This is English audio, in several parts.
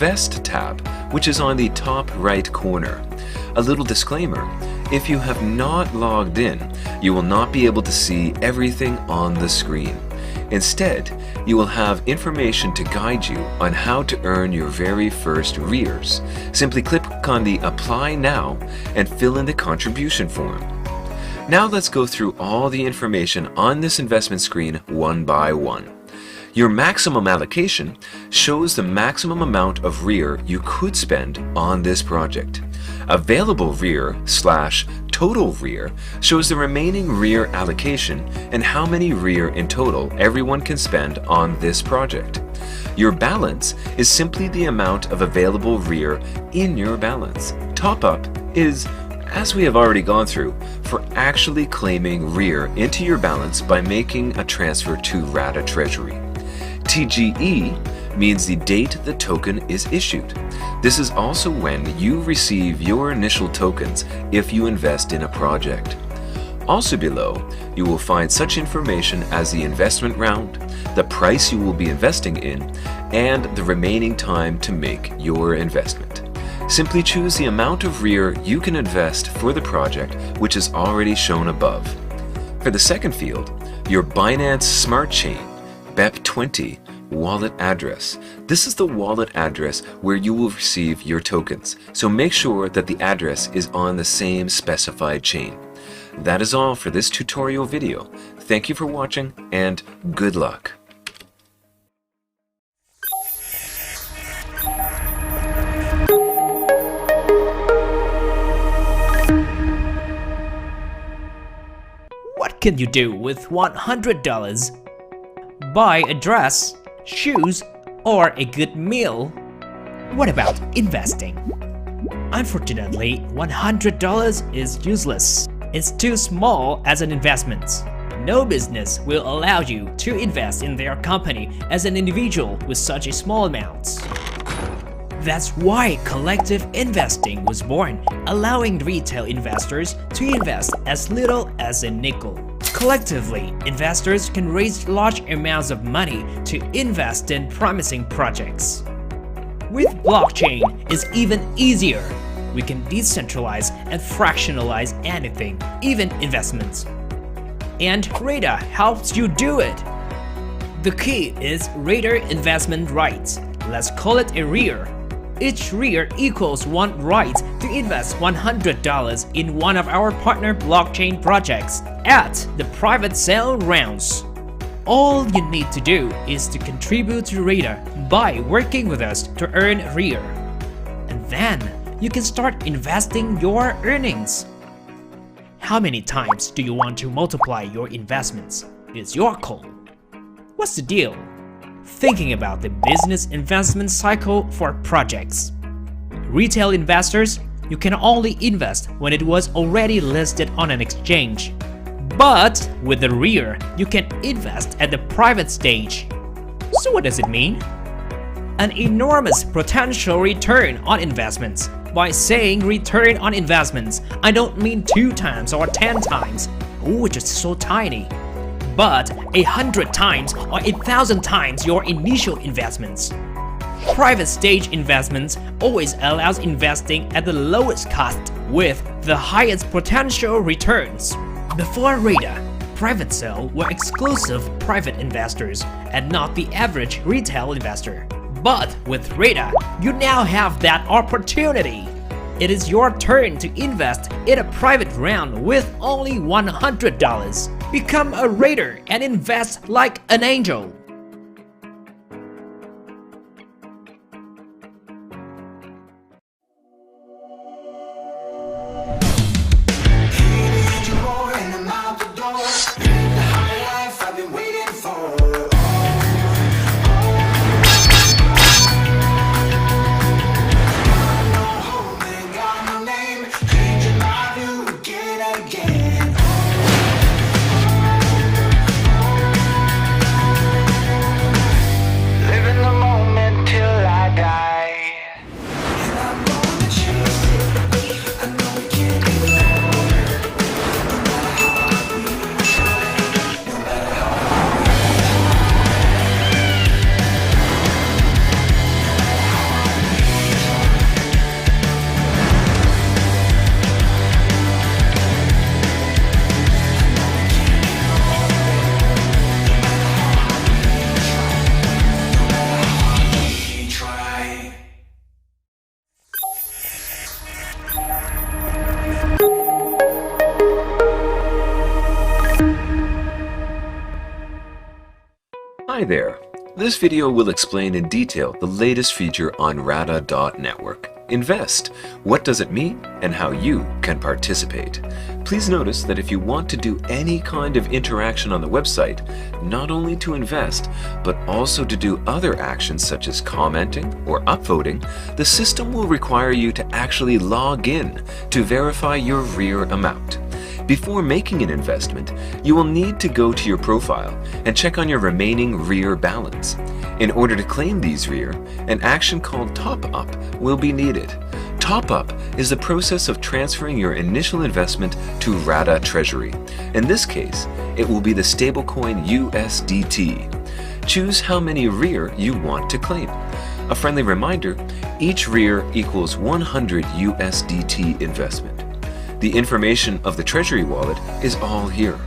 Invest tab, which is on the top right corner. A little disclaimer, if you have not logged in, you will not be able to see everything on the screen. Instead, you will have information to guide you on how to earn your very first REERs. Simply click on the Apply Now and fill in the contribution form. Now let's go through all the information on this investment screen one by one. Your maximum allocation shows the maximum amount of REER you could spend on this project. Available REER/total REER shows the remaining REER allocation and how many REER in total everyone can spend on this project. Your balance is simply the amount of available REER in your balance. Top up is, as we have already gone through, for actually claiming REER into your balance by making a transfer to RADA Treasury. TGE means the date the token is issued. This is also when you receive your initial tokens if you invest in a project. Also below, you will find such information as the investment round, the price you will be investing in, and the remaining time to make your investment. Simply choose the amount of REER you can invest for the project, which is already shown above. For the second field, your Binance Smart Chain BEP20 wallet address. This is the wallet address where you will receive your tokens, so make sure that the address is on the same specified chain. That is all for this tutorial video. Thank you for watching and good luck. What can you do with $100? Buy a dress, shoes, or a good meal? What about investing? Unfortunately, $100 is useless. It's too small as an investment. No business will allow you to invest in their company as an individual with such a small amount. That's why collective investing was born, allowing retail investors to invest as little as a nickel. Collectively, investors can raise large amounts of money to invest in promising projects. With blockchain, it's even easier. We can decentralize and fractionalize anything, even investments. And RADA helps you do it. The key is RADA Investment Right. Let's call it a REER. Each REER equals one right to invest $100 in one of our partner blockchain projects at the private sale rounds. All you need to do is to contribute to RADA by working with us to earn REER. And then you can start investing your earnings. How many times do you want to multiply your investments? It's your call. What's the deal? Thinking about the business investment cycle for projects. Retail investors, you can only invest when it was already listed on an exchange. But with the REER, you can invest at the private stage. So what does it mean? An enormous potential return on investments. By saying return on investments, I don't mean 2 times or 10 times. Oh, it's just so tiny. But 100 times or 1,000 times your initial investments. Private stage investments always allows investing at the lowest cost with the highest potential returns. Before RADA, private sale were exclusive private investors and not the average retail investor. But with RADA, you now have that opportunity. It is your turn to invest in a private round with only $100. Become a Rader and invest like an angel. Hi there. This video will explain in detail the latest feature on Rada.Network. Invest. What does it mean and how you can participate? Please notice that if you want to do any kind of interaction on the website, not only to invest, but also to do other actions such as commenting or upvoting, the system will require you to actually log in to verify your REER amount. Before making an investment, you will need to go to your profile and check on your remaining REER balance. In order to claim these REER, an action called Top-Up will be needed. Top-Up is the process of transferring your initial investment to RADA Treasury. In this case, it will be the stablecoin USDT. Choose how many REER you want to claim. A friendly reminder, each REER equals 100 USDT investment. The information of the Treasury wallet is all here.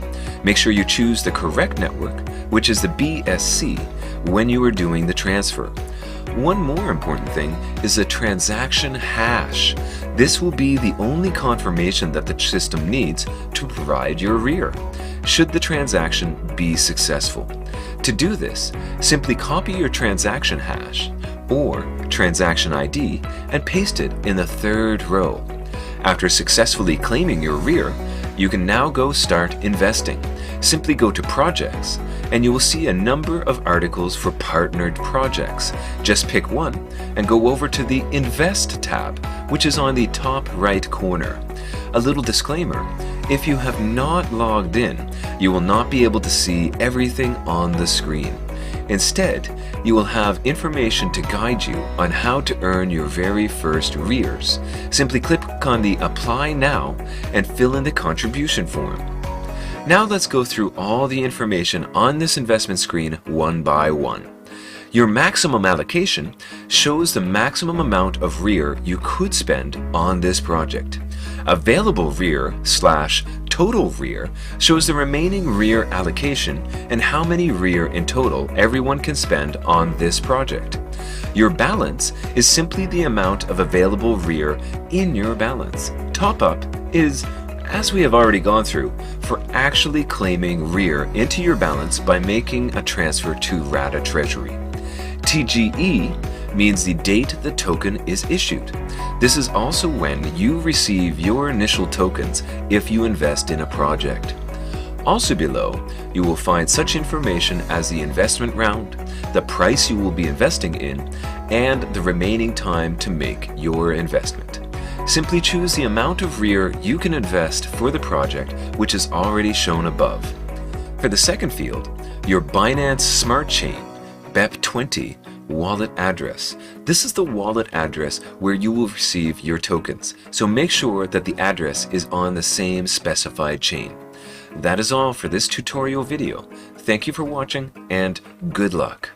Make sure you choose the correct network, which is the BSC, when you are doing the transfer. One more important thing is the transaction hash. This will be the only confirmation that the system needs to provide your REER, should the transaction be successful. To do this, simply copy your transaction hash or transaction ID and paste it in the third row. After successfully claiming your REER, you can now go start investing. Simply go to Projects, and you will see a number of articles for partnered projects. Just pick one and go over to the Invest tab, which is on the top right corner. A little disclaimer, if you have not logged in, you will not be able to see everything on the screen. Instead, you will have information to guide you on how to earn your very first REERs. Simply click on the Apply Now and fill in the contribution form. Now let's go through all the information on this investment screen one by one. Your maximum allocation shows the maximum amount of REER you could spend on this project. Available REER/total REER shows the remaining REER allocation and how many REER in total everyone can spend on this project. Your balance is simply the amount of available REER in your balance. Top-up is, as we have already gone through, for actually claiming REER into your balance by making a transfer to RADA Treasury. TGE means the date the token is issued. This is also when you receive your initial tokens if you invest in a project. Also below, you will find such information as the investment round, the price you will be investing in, and the remaining time to make your investment. Simply choose the amount of REER you can invest for the project, which is already shown above. For the second field, your Binance Smart Chain BEP20 wallet address. This is the wallet address where you will receive your tokens, so make sure that the address is on the same specified chain. That is all for this tutorial video. Thank you for watching and good luck.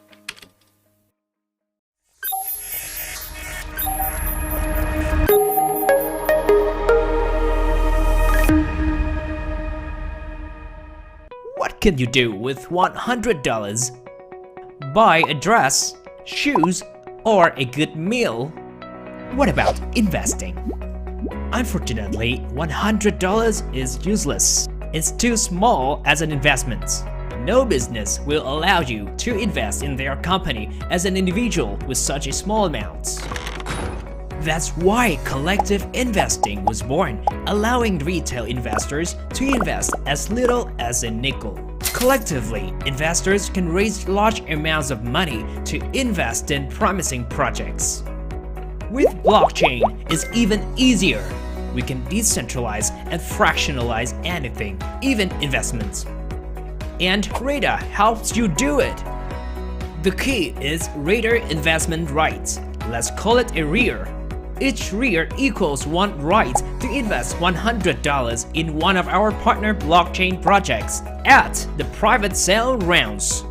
What can you do with $100? Buy a dress, shoes, or a good meal? What about investing? Unfortunately, $100 is useless. It's too small as an investment. No business will allow you to invest in their company as an individual with such a small amount. That's why collective investing was born, allowing retail investors to invest as little as a nickel. Collectively, investors can raise large amounts of money to invest in promising projects. With blockchain, it's even easier. We can decentralize and fractionalize anything, even investments. And RADA helps you do it. The key is RADA Investment Right. Let's call it a REER. Each REER equals one right to invest $100 in one of our partner blockchain projects at the private sale rounds.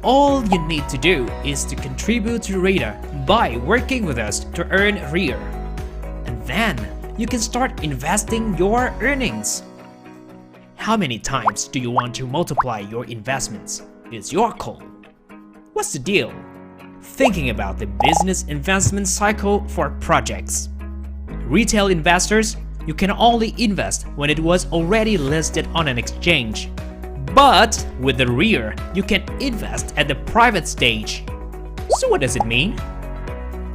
All you need to do is to contribute to RADA by working with us to earn REER. And then you can start investing your earnings. How many times do you want to multiply your investments? It's your call. What's the deal? Thinking about the business investment cycle for projects. Retail investors, you can only invest when it was already listed on an exchange. But with the REAR, you can invest at the private stage. So what does it mean?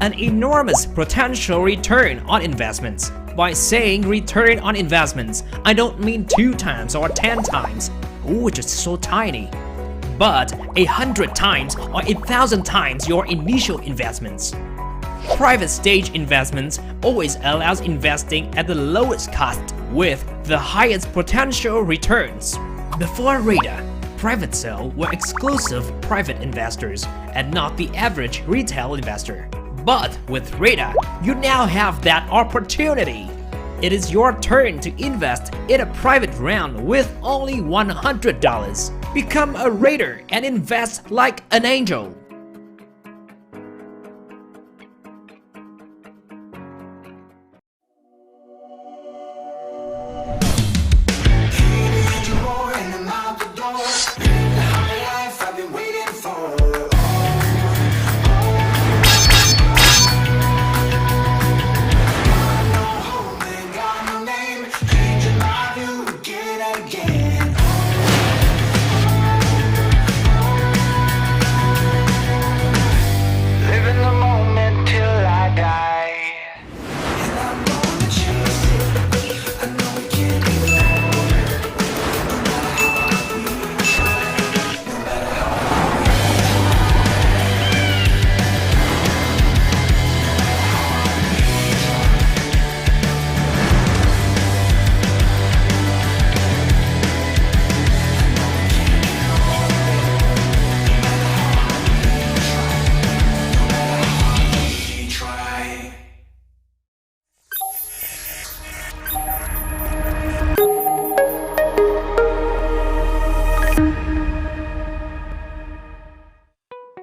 An enormous potential return on investments. By saying return on investments, I don't mean 2 times or 10 times, which is so tiny, but 100 times or 1,000 times your initial investments. Private stage investments always allows investing at the lowest cost with the highest potential returns. Before RADA, private sale were exclusive private investors and not the average retail investor. But with RADA, you now have that opportunity. It is your turn to invest in a private round with only $100. Become a Rader and invest like an angel.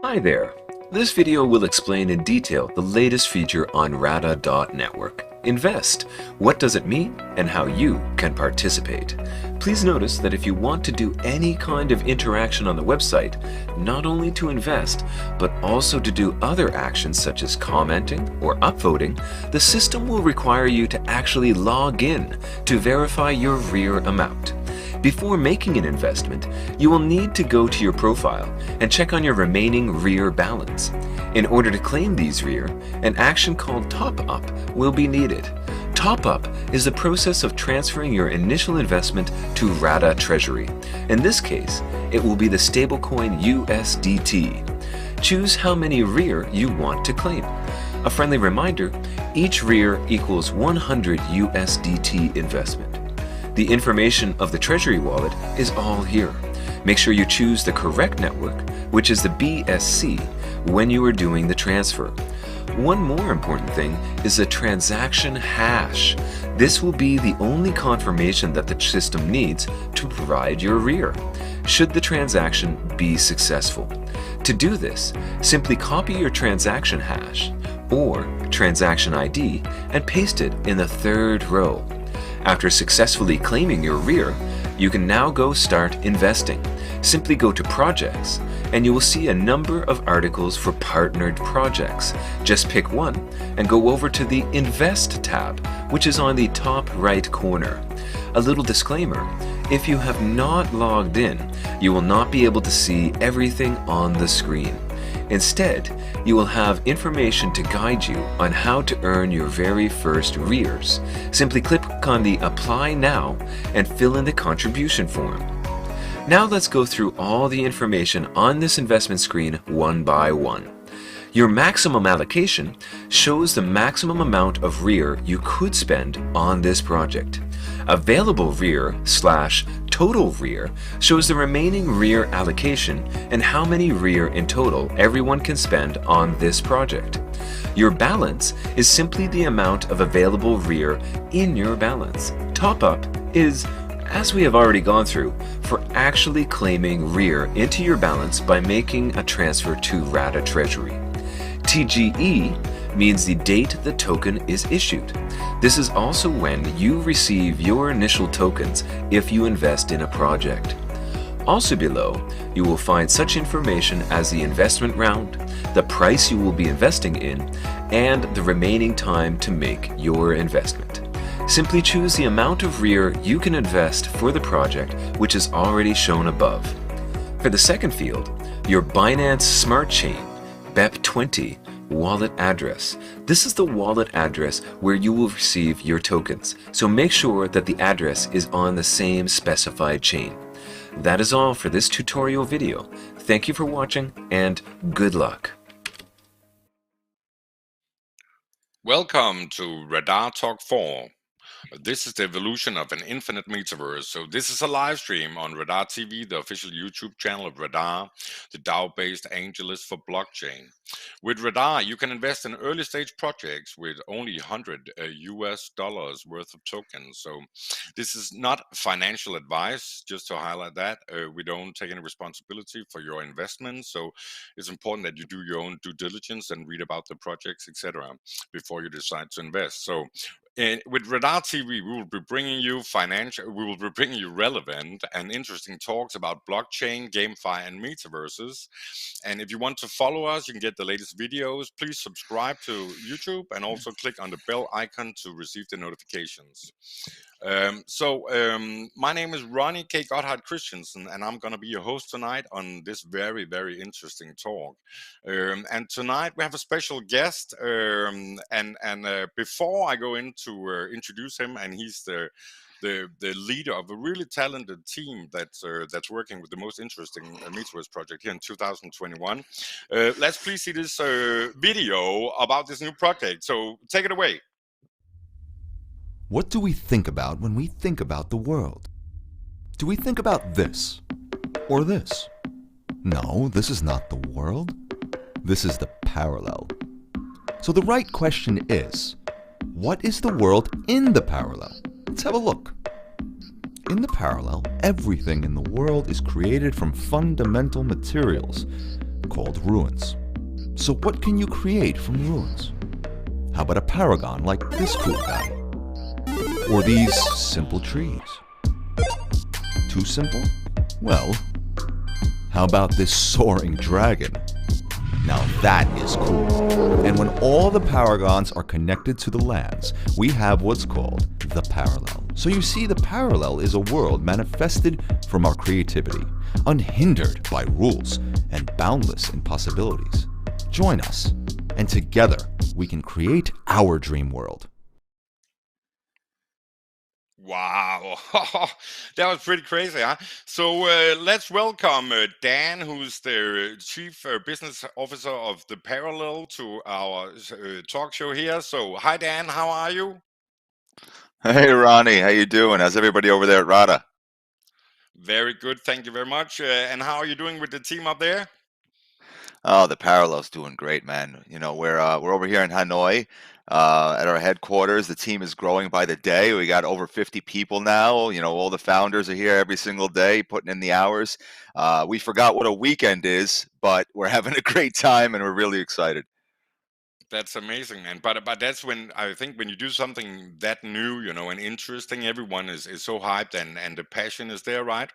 Hi there. This video will explain in detail the latest feature on Rada.Network. Invest. What does it mean and how you can participate. Please notice that if you want to do any kind of interaction on the website, not only to invest, but also to do other actions such as commenting or upvoting, the system will require you to actually log in to verify your REAR amount. Before making an investment, you will need to go to your profile and check on your remaining REAR balance. In order to claim these REAR, an action called Top Up will be needed. Top Up is the process of transferring your initial investment to RADA Treasury. In this case, it will be the stablecoin USDT. Choose how many REAR you want to claim. A friendly reminder, each REAR equals 100 USDT investment. The information of the Treasury wallet is all here. Make sure you choose the correct network, which is the BSC, when you are doing the transfer. One more important thing is the transaction hash. This will be the only confirmation that the system needs to provide your REAR, should the transaction be successful. To do this, simply copy your transaction hash or transaction ID and paste it in the 3rd row. After successfully claiming your REAR, you can now go start investing. Simply go to Projects, and you will see a number of articles for partnered projects. Just pick one and go over to the Invest tab, which is on the top right corner. A little disclaimer, if you have not logged in, you will not be able to see everything on the screen. Instead, you will have information to guide you on how to earn your very first REARs. Simply click on the Apply Now and fill in the contribution form. Now let's go through all the information on this investment screen one by one. Your maximum allocation shows the maximum amount of REAR you could spend on this project. Available REAR/total REAR shows the remaining REAR allocation and how many REAR in total everyone can spend on this project. Your balance is simply the amount of available REAR in your balance. Top Up is, as we have already gone through, for actually claiming REAR into your balance by making a transfer to RADA Treasury. TGE means the date the token is issued. This is also when you receive your initial tokens if you invest in a project. Also below, you will find such information as the investment round, the price you will be investing in, and the remaining time to make your investment. Simply choose the amount of REAR you can invest for the project, which is already shown above. For the second field, your Binance Smart Chain BEP20 wallet address. This is the wallet address where you will receive your tokens, so make sure that the address is on the same specified chain. That is all for this tutorial video. Thank you for watching and good luck. Welcome to Radatalk 4. This is the evolution of an infinite metaverse. So this is a live stream on Rada TV, the official YouTube channel of Rada, the DAO-based AngelList for blockchain. With Rada, you can invest in early stage projects with only $100 worth of tokens. So this is not financial advice, just to highlight that. We don't take any responsibility for your investments. So it's important that you do your own due diligence and read about the projects, etc., before you decide to invest. So and with Radar TV, we will be bringing you relevant and interesting talks about blockchain, GameFi, and metaverses. And if you want to follow us, you can get the latest videos. Please subscribe to YouTube and also click on the bell icon to receive the notifications. My name is Ronni K. Christiansen, and I'm going to be your host tonight on this very, very interesting talk. And tonight we have a special guest, before I go into introduce him, and he's the leader of a really talented team that's working with the most interesting metaverse project here in 2021. Let's please see this video about this new project. So take it away. What do we think about when we think about the world? Do we think about this or this? No, this is not the world. This is the parallel. So the right question is, what is the world in the parallel? Let's have a look. In the parallel, everything in the world is created from fundamental materials called ruins. So what can you create from ruins? How about a paragon like this cool guy? Or these simple trees? Too simple? Well, how about this soaring dragon? Now that is cool. And when all the paragons are connected to the lands, we have what's called the parallel. So you see, the parallel is a world manifested from our creativity, unhindered by rules and boundless in possibilities. Join us, and together we can create our dream world. Wow, that was pretty crazy, huh? So let's welcome Dan, who's the Chief Business Officer of the Parallel, to our talk show here. So hi, Dan, how are you? Hey, Ronnie, how you doing? How's everybody over there at RADA? Very good, thank you very much. And how are you doing with the team up there? Oh, the Parallel's doing great, man. You know, we're over here in Hanoi at our headquarters. The team is growing by the day. We got over 50 people now. You know, all the founders are here every single day, putting in the hours. We forgot what a weekend is, but we're having a great time and we're really excited. That's amazing, man. But that's when I think when you do something that new, you know, and interesting, everyone is so hyped and the passion is there, right?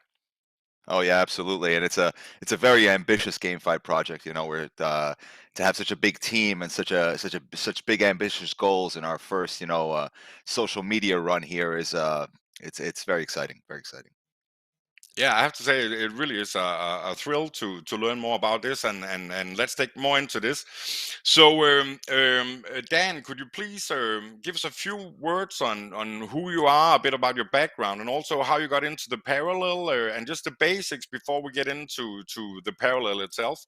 Oh yeah, absolutely. And it's a very ambitious GameFi project. You know, we're to have such a big team and such big ambitious goals in our first social media run here is it's very exciting, very exciting. Yeah, I have to say it really is a thrill to learn more about this, and let's take more into this. So, Dan, could you please give us a few words on who you are, a bit about your background, and also how you got into the parallel, and just the basics before we get into the parallel itself?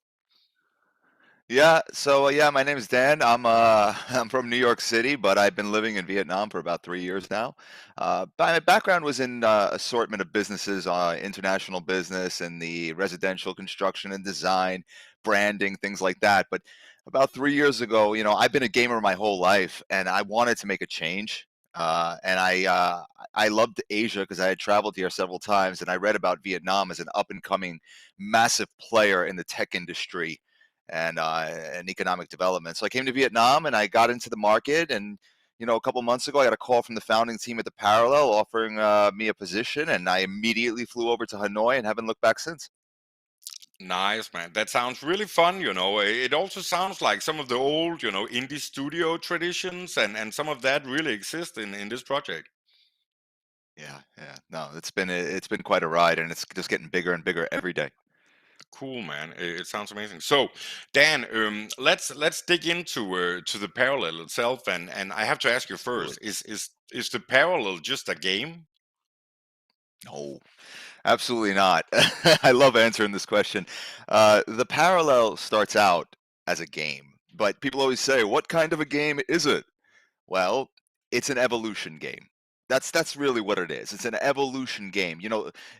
Yeah, so yeah, my name is Dan. I'm I'm from New York City, but I've been living in Vietnam for about 3 years now. My background was in assortment of businesses, international business, and the residential construction and design, branding, things like that. But about 3 years ago, you know, I've been a gamer my whole life, and I wanted to make a change. I loved Asia because I had traveled here several times, and I read about Vietnam as an up and coming, massive player in the tech industry and economic development. So I came to Vietnam and I got into the market. And you know, a couple months ago, I got a call from the founding team at the Parallel offering me a position, and I immediately flew over to Hanoi and haven't looked back since. Nice, man. That sounds really fun, you know. It also sounds like some of the old, you know, indie studio traditions and some of that really exist in this project. Yeah. No, it's been quite a ride, and it's just getting bigger and bigger every day. Cool, man. It sounds amazing. So, Dan, let's dig into to the parallel itself, and I have to ask you Absolutely. first: is the parallel just a game? No, absolutely not. I love answering this question. The parallel starts out as a game, but people always say, "What kind of a game is it?" Well, it's an evolution game. That's really what it is. It's an evolution game.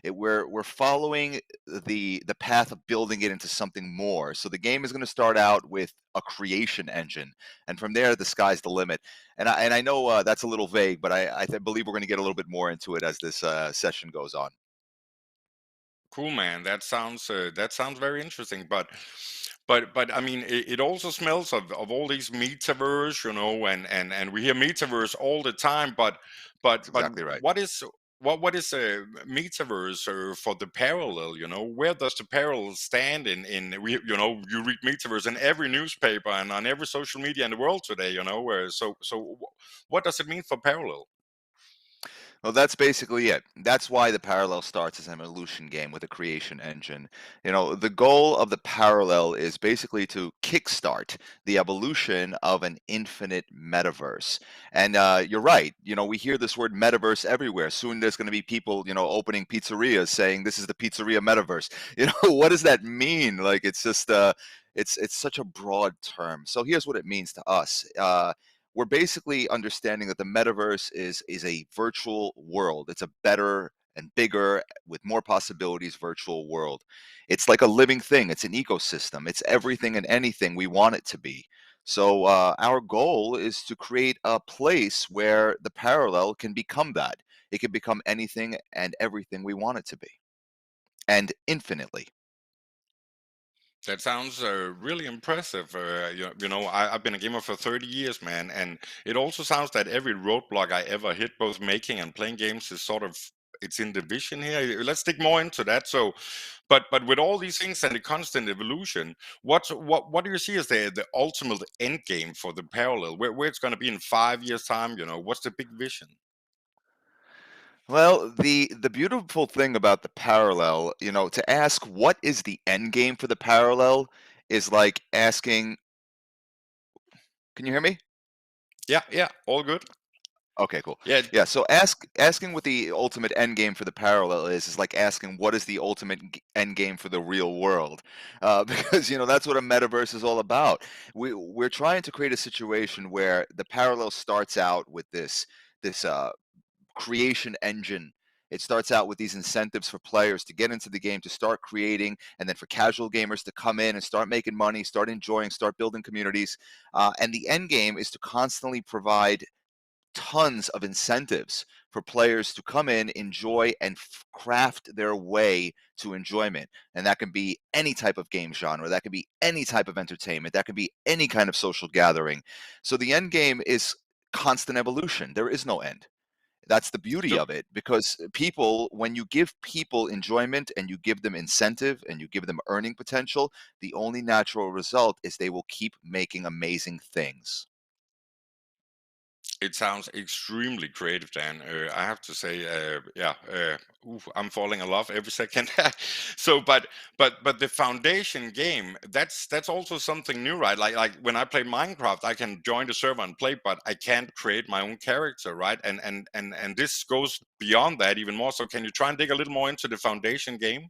We're following the path of building it into something more. So the game is going to start out with a creation engine, and from there, the sky's the limit. And I know that's a little vague, but I believe we're going to get a little bit more into it as this session goes on. Cool, man. That sounds very interesting. But I mean, it also smells of all these metaverse, and we hear metaverse all the time. That's But exactly right. what is a metaverse for the parallel? Where does the parallel stand in you read metaverse in every newspaper and on every social media in the world today. Where what does it mean for parallel? Well, that's basically it. That's why the parallel starts as an evolution game with a creation engine. The goal of the parallel is basically to kickstart the evolution of an infinite metaverse. And you're right. We hear this word metaverse everywhere. Soon there's going to be people, opening pizzerias saying this is the pizzeria metaverse. What does that mean? Like, it's just, it's such a broad term. So here's what it means to us. We're basically understanding that the metaverse is a virtual world. It's a better and bigger, with more possibilities, virtual world. It's like a living thing. It's an ecosystem. It's everything and anything we want it to be. So our goal is to create a place where the parallel can become that. It can become anything and everything we want it to be, and infinitely. That sounds really impressive. I've been a gamer for 30 years, man, and it also sounds that every roadblock I ever hit, both making and playing games, is sort of it's in the vision here. Let's dig more into that. So, but with all these things and the constant evolution, what do you see as the ultimate end game for the parallel? Where it's going to be in 5 years' time? What's the big vision? Well, the beautiful thing about the parallel, to ask what is the end game for the parallel is like asking, can you hear me? Yeah, yeah, all good. Okay, cool. Yeah, Yeah, so asking what the ultimate end game for the parallel is like asking what is the ultimate end game for the real world, because that's what a metaverse is all about. We're trying to create a situation where the parallel starts out with this creation engine. It starts out with these incentives for players to get into the game, to start creating, and then for casual gamers to come in and start making money, start enjoying, start building communities. And the end game is to constantly provide tons of incentives for players to come in, enjoy, and craft their way to enjoyment. And that can be any type of game genre, that can be any type of entertainment, that can be any kind of social gathering. So the end game is constant evolution. There is no end. That's the beauty so of it, because people, when you give people enjoyment and you give them incentive and you give them earning potential, the only natural result is they will keep making amazing things. it sounds extremely creative, Dan. I have to say, yeah, I'm falling in love every second. So, but the foundation game, that's also something new, right? Like when I play Minecraft, I can join the server and play, but I can't create my own character, right? And this goes beyond that even more. So, can you try and dig a little more into the foundation game?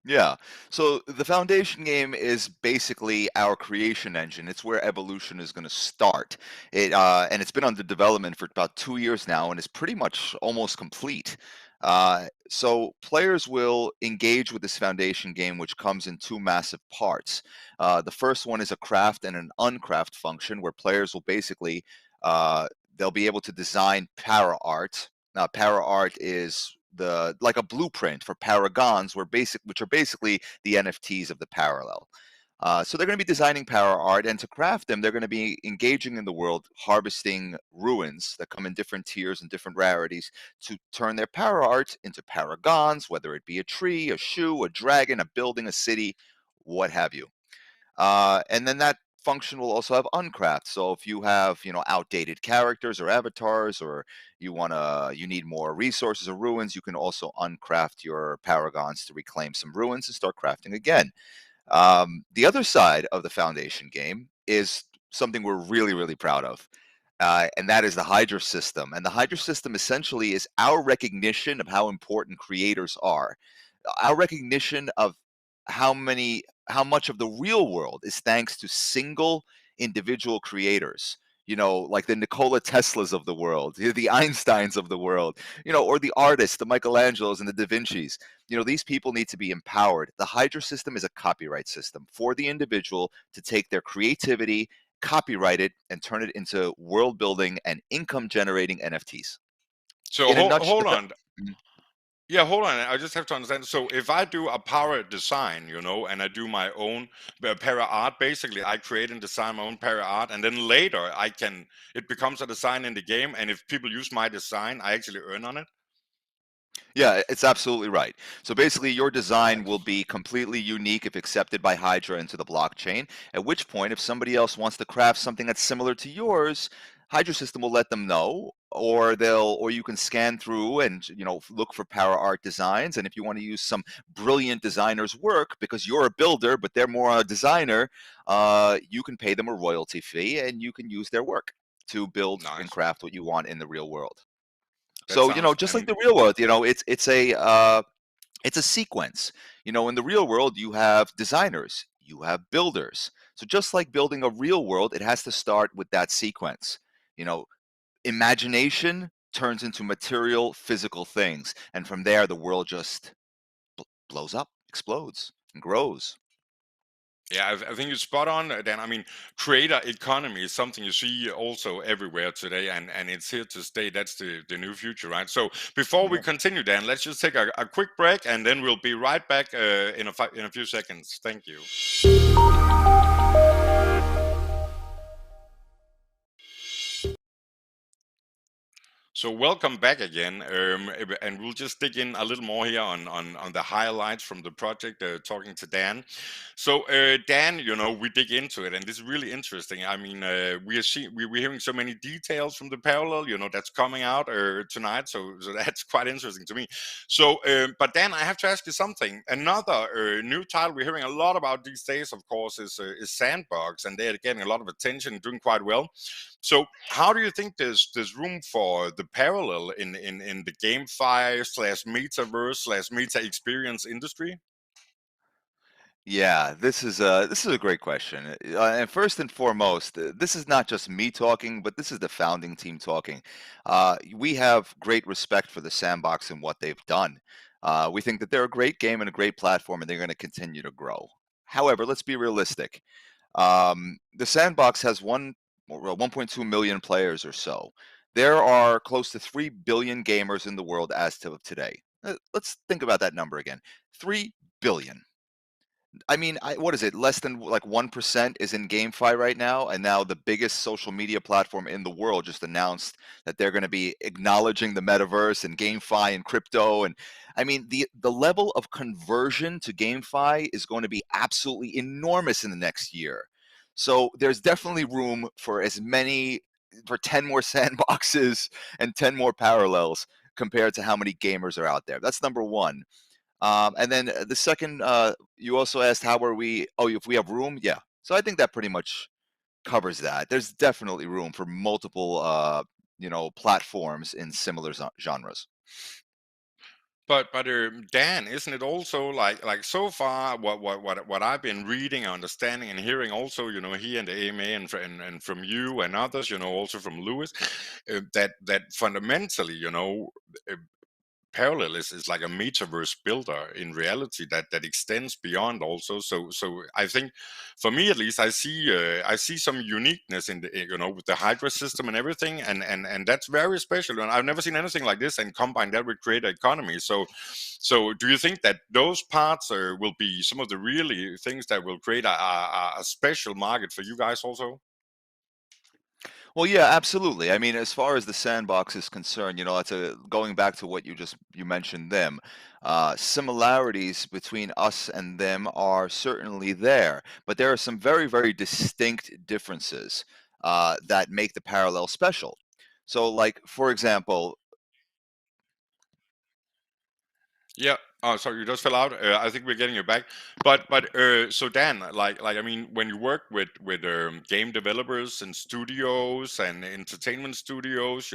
Yeah. So the foundation game is basically our creation engine. It's where evolution is going to start. And it's been under development for about 2 years now, and it's pretty much almost complete. So players will engage with this foundation game, which comes in two massive parts. The first one is a craft and an uncraft function, where players will basically they'll be able to design para art. Now, para art is the like a blueprint for paragons, which are basically the NFTs of the parallel. So they're going to be designing para art, and to craft them, they're going to be engaging in the world, harvesting ruins that come in different tiers and different rarities to turn their para art into paragons, whether it be a tree, a shoe, a dragon, a building, a city, what have you. And then that function will also have uncraft. So if you have, outdated characters or avatars, or you need more resources or ruins, you can also uncraft your paragons to reclaim some ruins and start crafting again. The other side of the Foundation game is something we're really, really proud of. And that is the Hydra system. And the Hydra system essentially is our recognition of how important creators are. Our recognition of how much of the real world is thanks to single individual creators. Like the Nikola Teslas of the world, the Einsteins of the world, or the artists, the Michelangelos and the Da Vincis. These people need to be empowered. The Hydra system is a copyright system for the individual to take their creativity, copyright it, and turn it into world building and income generating NFTs. So In a hold nutshell. on. Yeah, hold on. I just have to understand. So if I do a power design, and I do my own para art, basically I create and design my own para art, and then later it becomes a design in the game. And if people use my design, I actually earn on it. Yeah, it's absolutely right. So basically, your design will Nice. be completely unique if accepted by Hydra into the blockchain. At which point, if somebody else wants to craft something that's similar to yours, Hydra system will let them know, or you can scan through and look for power art designs. And if you want to use some brilliant designer's work because you're a builder but they're more a designer, you can pay them a royalty fee and you can use their work to build and Nice. craft what you want in the real world. That So sounds just like the real world, it's a sequence. In the real world, you have designers, you have builders. So just like building a real world, it has to start with that sequence. You know, Imagination turns into material, physical things, and from there, the world just blows up, explodes, and grows. Yeah, I think you're spot on, Dan. I mean, creator economy is something you see also everywhere today, and it's here to stay. That's the new future, right? So before we Yeah. continue, Dan, let's just take a quick break, and then we'll be right back in a few seconds. Thank you. So welcome back again, and we'll just dig in a little more here on the highlights from the project, talking to Dan. So Dan, we dig into it, and this is really interesting. I mean, we're hearing so many details from the parallel, that's coming out tonight. So that's quite interesting to me. So, but Dan, I have to ask you something. Another new title we're hearing a lot about these days, of course, is Sandbox, and they're getting a lot of attention, doing quite well. So how do you think there's room for the parallel in the GameFi slash metaverse slash meta experience industry? Yeah, this is a great question. And first and foremost, this is not just me talking, but this is the founding team talking. We have great respect for the Sandbox and what they've done. We think that they're a great game and a great platform, and they're going to continue to grow. However, let's be realistic. The Sandbox has 1.2 million players or so. There are close to 3 billion gamers in the world as of today. Let's think about that number again. 3 billion. I mean, what is it? Less than like 1% is in GameFi right now, and now the biggest social media platform in the world just announced that they're going to be acknowledging the metaverse and GameFi and crypto. And I mean, the level of conversion to GameFi is going to be absolutely enormous in the next year. So there's definitely room for 10 more sandboxes and 10 more parallels compared to how many gamers are out there. That's number one. And then the second, you also asked how are we? Oh, if we have room, yeah. So I think that pretty much covers that. There's definitely room for multiple, platforms in similar genres. But Dan, isn't it also like so far what I've been reading, understanding, and hearing also, here in the AMA and from you and others, also from Lewis, that fundamentally, uh, parallel is like a metaverse builder in reality that extends beyond also. So I think, for me at least, I see some uniqueness in the, with the Hydra system and everything, and that's very special, and I've never seen anything like this, and combine that with creator economy. So do you think that those parts will be some of the really things that will create a special market for you guys also? Well, yeah, absolutely. I mean, as far as the sandbox is concerned, that's going back to what you mentioned them. Similarities between us and them are certainly there, but there are some very, very distinct differences that make the parallel special. So, like for example, Yeah. Oh, sorry, you just fell out. I think we're getting you back. But so Dan, I mean, when you work with game developers and studios and entertainment studios,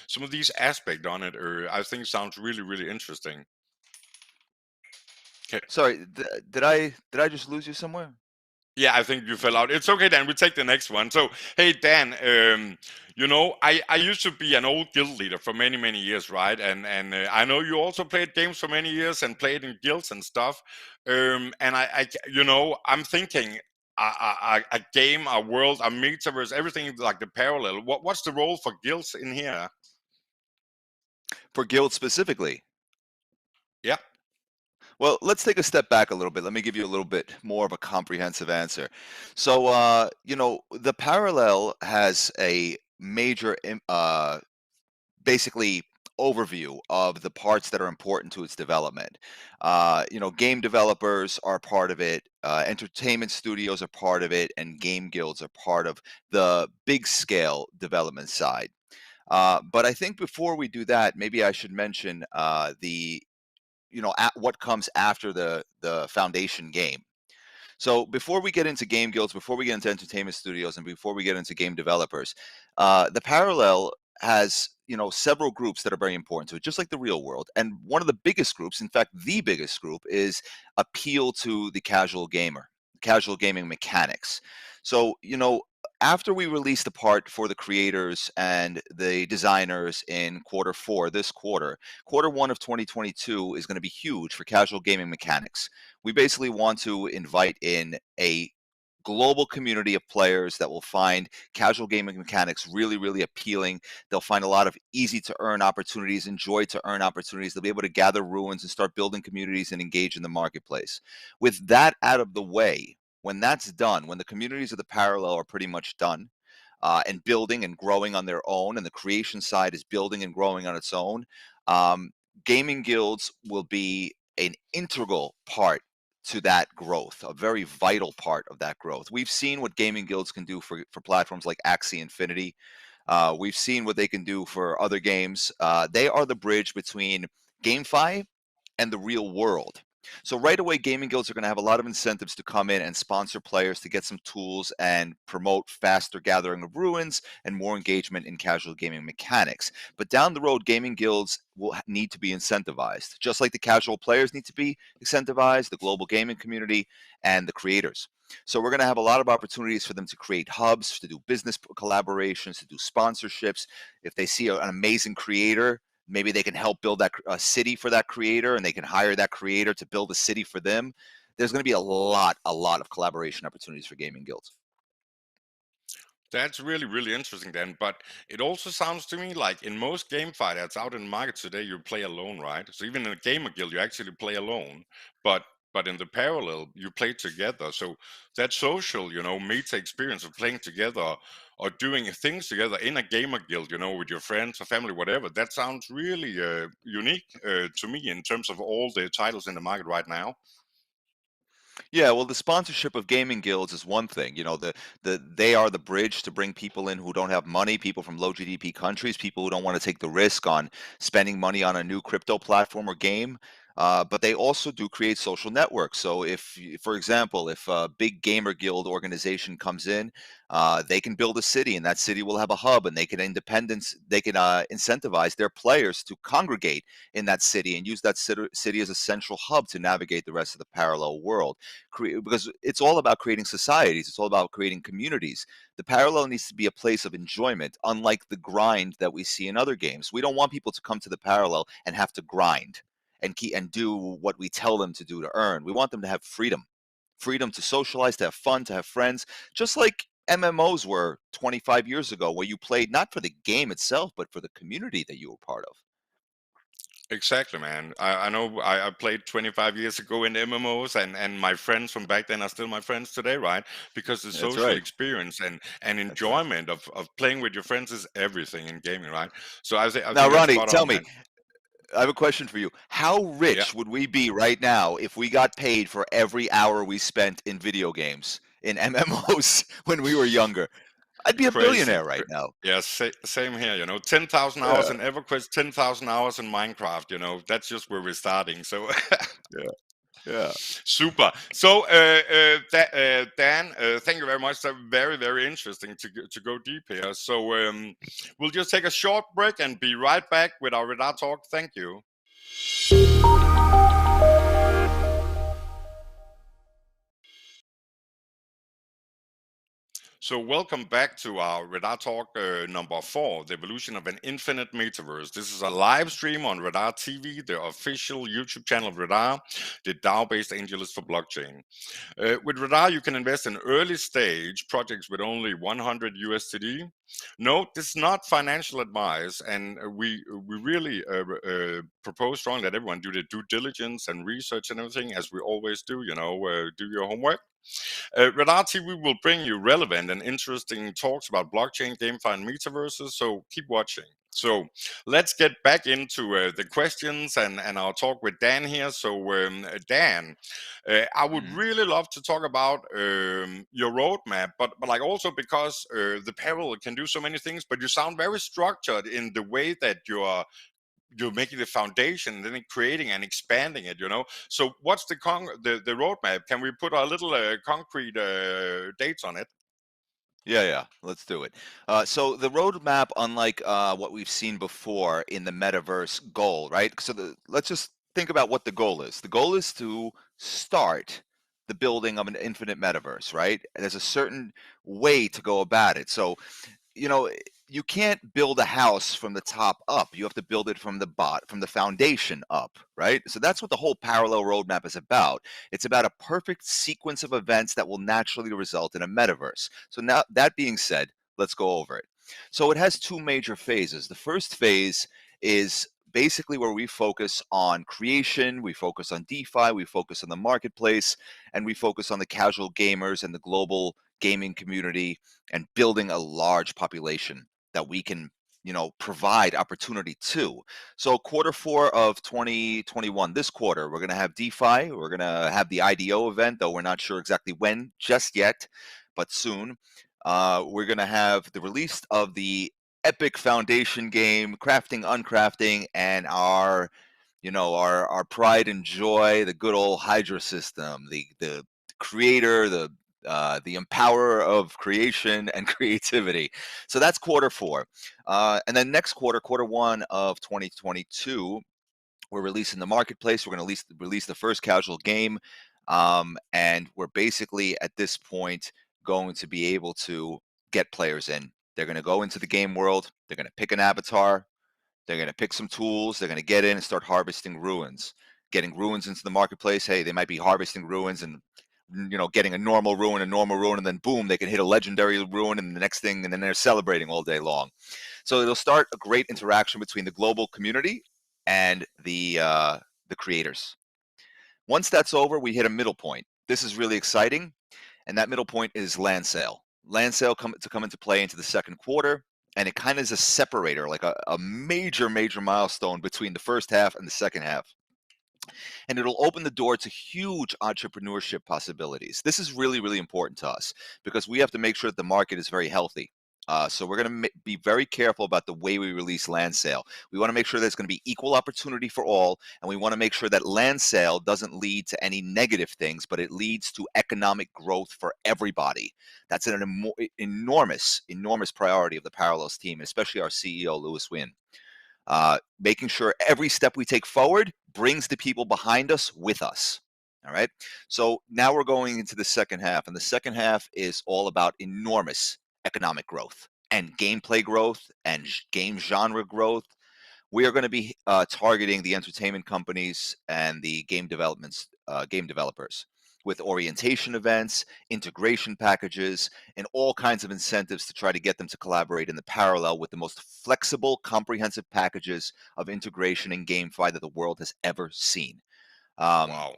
some of these aspects on it, I think sounds really really interesting. Okay. sorry, did I just lose you somewhere? Yeah, I think you fell out. It's okay, Dan. We take the next one. So, hey, Dan, I used to be an old guild leader for many, many years, right? And I know you also played games for many years and played in guilds and stuff. And I'm thinking a game, a world, a metaverse, everything like the parallel. What's the role for guilds in here? For guild specifically? Yeah. Well, let's take a step back a little bit. Let me give you a little bit more of a comprehensive answer. So, the parallel has a major, basically, overview of the parts that are important to its development. Game developers are part of it, entertainment studios are part of it, and game guilds are part of the big scale development side. But I think before we do that, maybe I should mention what comes after the foundation game. So before we get into game guilds, before we get into entertainment studios, and before we get into game developers, the parallel has several groups that are very important to it, just like the real world. And one of the biggest groups, in fact, the biggest group, is appeal to the casual gamer, casual gaming mechanics. So after we release the part for the creators and the designers in quarter 4, this quarter 1 of 2022 is going to be huge for casual gaming mechanics. We basically want to invite in a global community of players that will find casual gaming mechanics really, really appealing. They'll find a lot of easy to earn opportunities, enjoy to earn opportunities. They'll be able to gather ruins and start building communities and engage in the marketplace. With that out of the way, when that's done, when the communities of the parallel are pretty much done, and building and growing on their own, and the creation side is building and growing on its own, um, gaming guilds will be an integral part to that growth, a very vital part of that growth. We've seen what gaming guilds can do for platforms like Axie Infinity. We've seen what they can do for other games. They are the bridge between GameFi and the real world. So right away, gaming guilds are going to have a lot of incentives to come in and sponsor players to get some tools and promote faster gathering of ruins and more engagement in casual gaming mechanics. But down the road, gaming guilds will need to be incentivized, just like the casual players need to be incentivized, the global gaming community, and the creators. So we're going to have a lot of opportunities for them to create hubs, to do business collaborations, to do sponsorships. If they see an amazing creator, maybe they can help build a city for that creator, and they can hire that creator to build a city for them. There's going to be a lot of collaboration opportunities for gaming guilds. That's really, really interesting then. But it also sounds to me like in most GameFi that's out in the market today, you play alone, right? So even in a gamer guild, you actually play alone. But in the parallel, you play together. So that social, meta experience of playing together or doing things together in a gamer guild, with your friends or family, whatever, that sounds really unique to me in terms of all the titles in the market right now. Yeah, well, the sponsorship of gaming guilds is one thing. They are the bridge to bring people in who don't have money, people from low GDP countries, people who don't want to take the risk on spending money on a new crypto platform or game. But they also do create social networks. So for example, if a big gamer guild organization comes in, they can build a city, and that city will have a hub, and they can incentivize their players to congregate in that city and use that city as a central hub to navigate the rest of the parallel world. Because it's all about creating societies, it's all about creating communities. The parallel needs to be a place of enjoyment, unlike the grind that we see in other games. We don't want people to come to the parallel and have to grind and do what we tell them to do to earn. We want them to have freedom to socialize, to have fun, to have friends, just like MMOs were 25 years ago, where you played not for the game itself, but for the community that you were part of. Exactly, man. I know I played 25 years ago in MMOs, and my friends from back then are still my friends today, right? Because the That's social right. experience and That's right. enjoyment of playing with your friends is everything in gaming, right? So I Now, think that's Ronnie, spot on, tell me, man. I have a question for you. How Yeah, rich would we be right now if we got paid for every hour we spent in video games, in MMOs when we were younger? I'd be a crazy. billionaire right now. Yeah, same here. 10,000 hours Yeah, in EverQuest, 10,000 hours in Minecraft. That's just where we're starting. So yeah, yeah. super. So, Dan, thank you very much. That's very, very interesting to go deep here. So, we'll just take a short break and be right back with our Radar Talk. Thank you. So, welcome back to our Radar Talk number 4, the evolution of an infinite metaverse. This is a live stream on Radar TV, the official YouTube channel of Radar, the DAO-based AngelList for blockchain. With Radar, you can invest in early stage projects with only 100 USD. No, this is not financial advice, and we really propose strongly that everyone do the due diligence and research and everything, as we always do. Do your homework. Radar TV will bring you relevant and interesting talks about blockchain, GameFi, and metaverses, so keep watching. So let's get back into the questions and our talk with Dan here. So Dan, I would Mhm. really love to talk about your roadmap, but like also because the parallel can do so many things, but you sound very structured in the way that you're making the foundation and then creating and expanding it. So what's the roadmap? Can we put a little concrete dates on it? Yeah, yeah. Let's do it. So the roadmap, unlike what we've seen before in the metaverse goal, right? So let's just think about what the goal is. The goal is to start the building of an infinite metaverse, right? There's a certain way to go about it. So you know, you can't build a house from the top up. You have to build it from the foundation up, right? So that's what the whole parallel roadmap is about. It's about a perfect sequence of events that will naturally result in a metaverse. So now that being said, let's go over it. So it has two major phases. The first phase is basically where we focus on creation, we focus on DeFi, we focus on the marketplace, and we focus on the casual gamers and the global gaming community and building a large population that we can provide opportunity to. So quarter 4 of 2021, this quarter, we're going to have DeFi. We're going to have the IDO event, though we're not sure exactly when just yet, but soon. We're going to have the release of the epic foundation game, Crafting Uncrafting, and our pride and joy, the good old Hydra system, the creator, the empowerer of creation and creativity. So that's quarter 4. And then next quarter 1 of 2022, we're releasing the marketplace. We're going to release the first casual game. And we're basically at this point going to be able to get players in. They're going to go into the game world. They're going to pick an avatar. They're going to pick some tools. They're going to get in and start harvesting ruins, getting ruins into the marketplace. Hey, they might be harvesting ruins and getting a normal ruin, and then boom, they can hit a legendary ruin, and the next thing, and then they're celebrating all day long. So it'll start a great interaction between the global community and the creators. Once that's over, we hit a middle point. This is really exciting, and that middle point is land sale. Land sale come into play into the second quarter, and it kind of is a separator, like a major, major milestone between the first half and the second half. And it'll open the door to huge entrepreneurship possibilities. This is really, really important to us because we have to make sure that the market is very healthy. So we're going to be very careful about the way we release land sale. We want to make sure there's going to be equal opportunity for all, and we want to make sure that land sale doesn't lead to any negative things, but it leads to economic growth for everybody. That's an enormous, enormous priority of the Parallels team, especially our CEO, Louis Wynn. Making sure every step we take forward brings the people behind us with us. All right. So now we're going into the second half, and the second half is all about enormous economic growth and gameplay growth and game genre growth. We are going to be targeting the entertainment companies and the game developers. with orientation events, integration packages, and all kinds of incentives to try to get them to collaborate in the parallel with the most flexible, comprehensive packages of integration and GameFi that the world has ever seen. Um, Wow.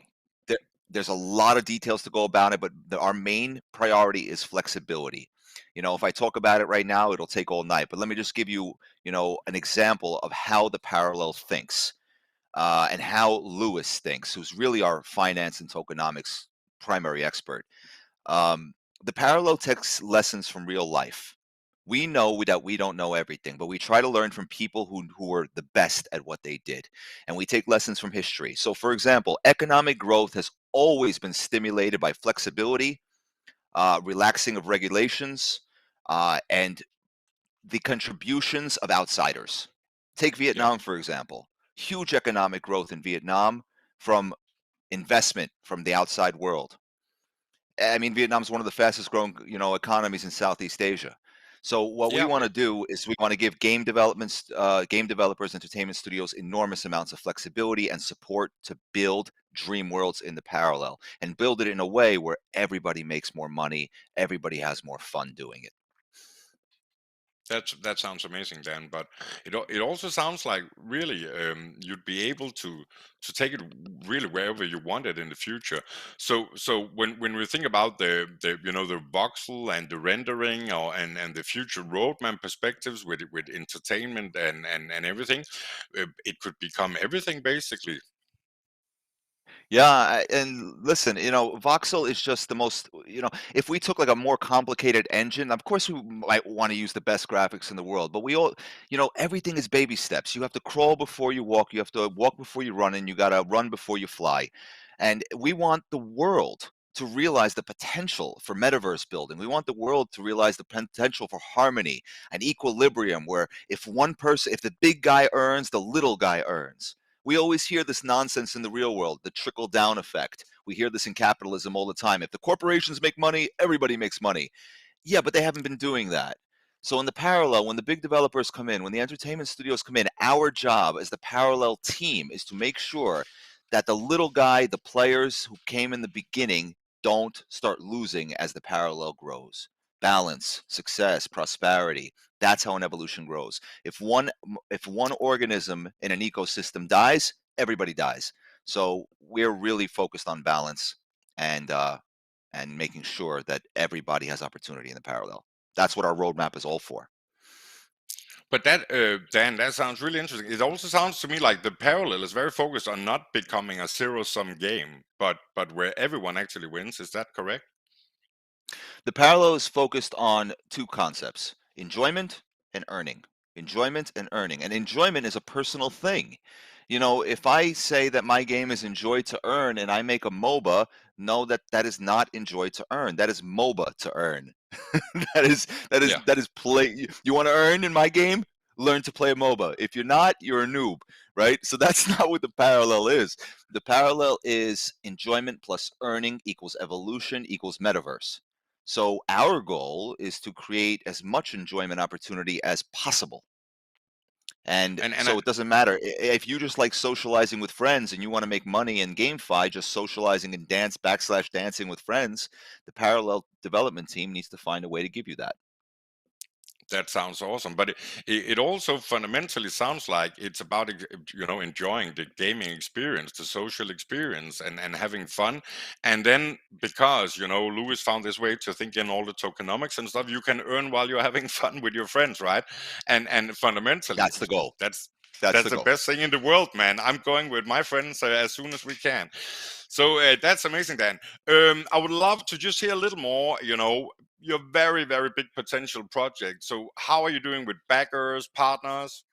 there, there's a lot of details to go about it, but our main priority is flexibility. If I talk about it right now, it'll take all night. But let me just give you, an example of how the parallel thinks, and how Lewis thinks, who's really our finance and tokenomics primary expert. Um, the parallel takes lessons from real life. We know that we don't know everything, but we try to learn from people who were the best at what they did. And we take lessons from history. So, for example, economic growth has always been stimulated by flexibility, relaxing of regulations, and the contributions of outsiders. Take Yeah. Vietnam, for example. Huge economic growth in Vietnam from investment from the outside world. I mean, Vietnam's one of the fastest growing, economies in Southeast Asia. So what we Yeah. want to do is we want to give game developers, entertainment studios enormous amounts of flexibility and support to build dream worlds in the parallel and build it in a way where everybody makes more money, everybody has more fun doing it. That sounds amazing, Dan. But it also sounds like really you'd be able to take it really wherever you want it in the future. So when we think about the voxel and the rendering and the future roadmap perspectives with entertainment and everything, it could become everything basically. Yeah, and listen, voxel is just the most, if we took like a more complicated engine, of course we might want to use the best graphics in the world, but we all, everything is baby steps. You have to crawl before you walk, you have to walk before you run, and you got to run before you fly. And we want the world to realize the potential for metaverse building. We want the world to realize the potential for harmony and equilibrium, where if the big guy earns, the little guy earns. We always hear this nonsense in the real world, the trickle down effect. We hear this in capitalism all the time. If the corporations make money, everybody makes money. Yeah, but they haven't been doing that. So in the parallel, when the big developers come in, when the entertainment studios come in, our job as the parallel team is to make sure that the little guy, the players who came in the beginning, don't start losing as the parallel grows. Balance, success, prosperity. That's how an evolution grows. If one organism in an ecosystem dies, everybody dies. So we're really focused on balance and making sure that everybody has opportunity in the parallel. That's what our roadmap is all for. But Dan, that sounds really interesting. It also sounds to me like the parallel is very focused on not becoming a zero-sum game, but where everyone actually wins. Is that correct? The parallel is focused on two concepts: enjoyment and earning. Enjoyment and earning. And enjoyment is a personal thing. If I say that my game is enjoy to earn and I make a MOBA, no, that is not enjoy to earn. That is MOBA to earn. that is that is Yeah. that is play. You want to earn in my game? Learn to play a MOBA. If you're not, you're a noob, right? So that's not what the parallel is. The parallel is enjoyment plus earning equals evolution equals metaverse. So our goal is to create as much enjoyment opportunity as possible. And And so it doesn't matter if you just like socializing with friends and you want to make money in GameFi, just socializing and dancing with friends. The parallel development team needs to find a way to give you that. that sounds awesome. But it also fundamentally sounds like it's about enjoying the gaming experience, the social experience, and having fun. And then because Lewis found this way to think in all the tokenomics and stuff, you can earn while you're having fun with your friends, right? And fundamentally, That's the goal. that's That's that's the the goal. best thing in the world, man. I'm going with my friends as soon as we can. So that's amazing, Dan. I would love to just hear a little more. Your very, very big potential project. So how are you doing with backers, partners?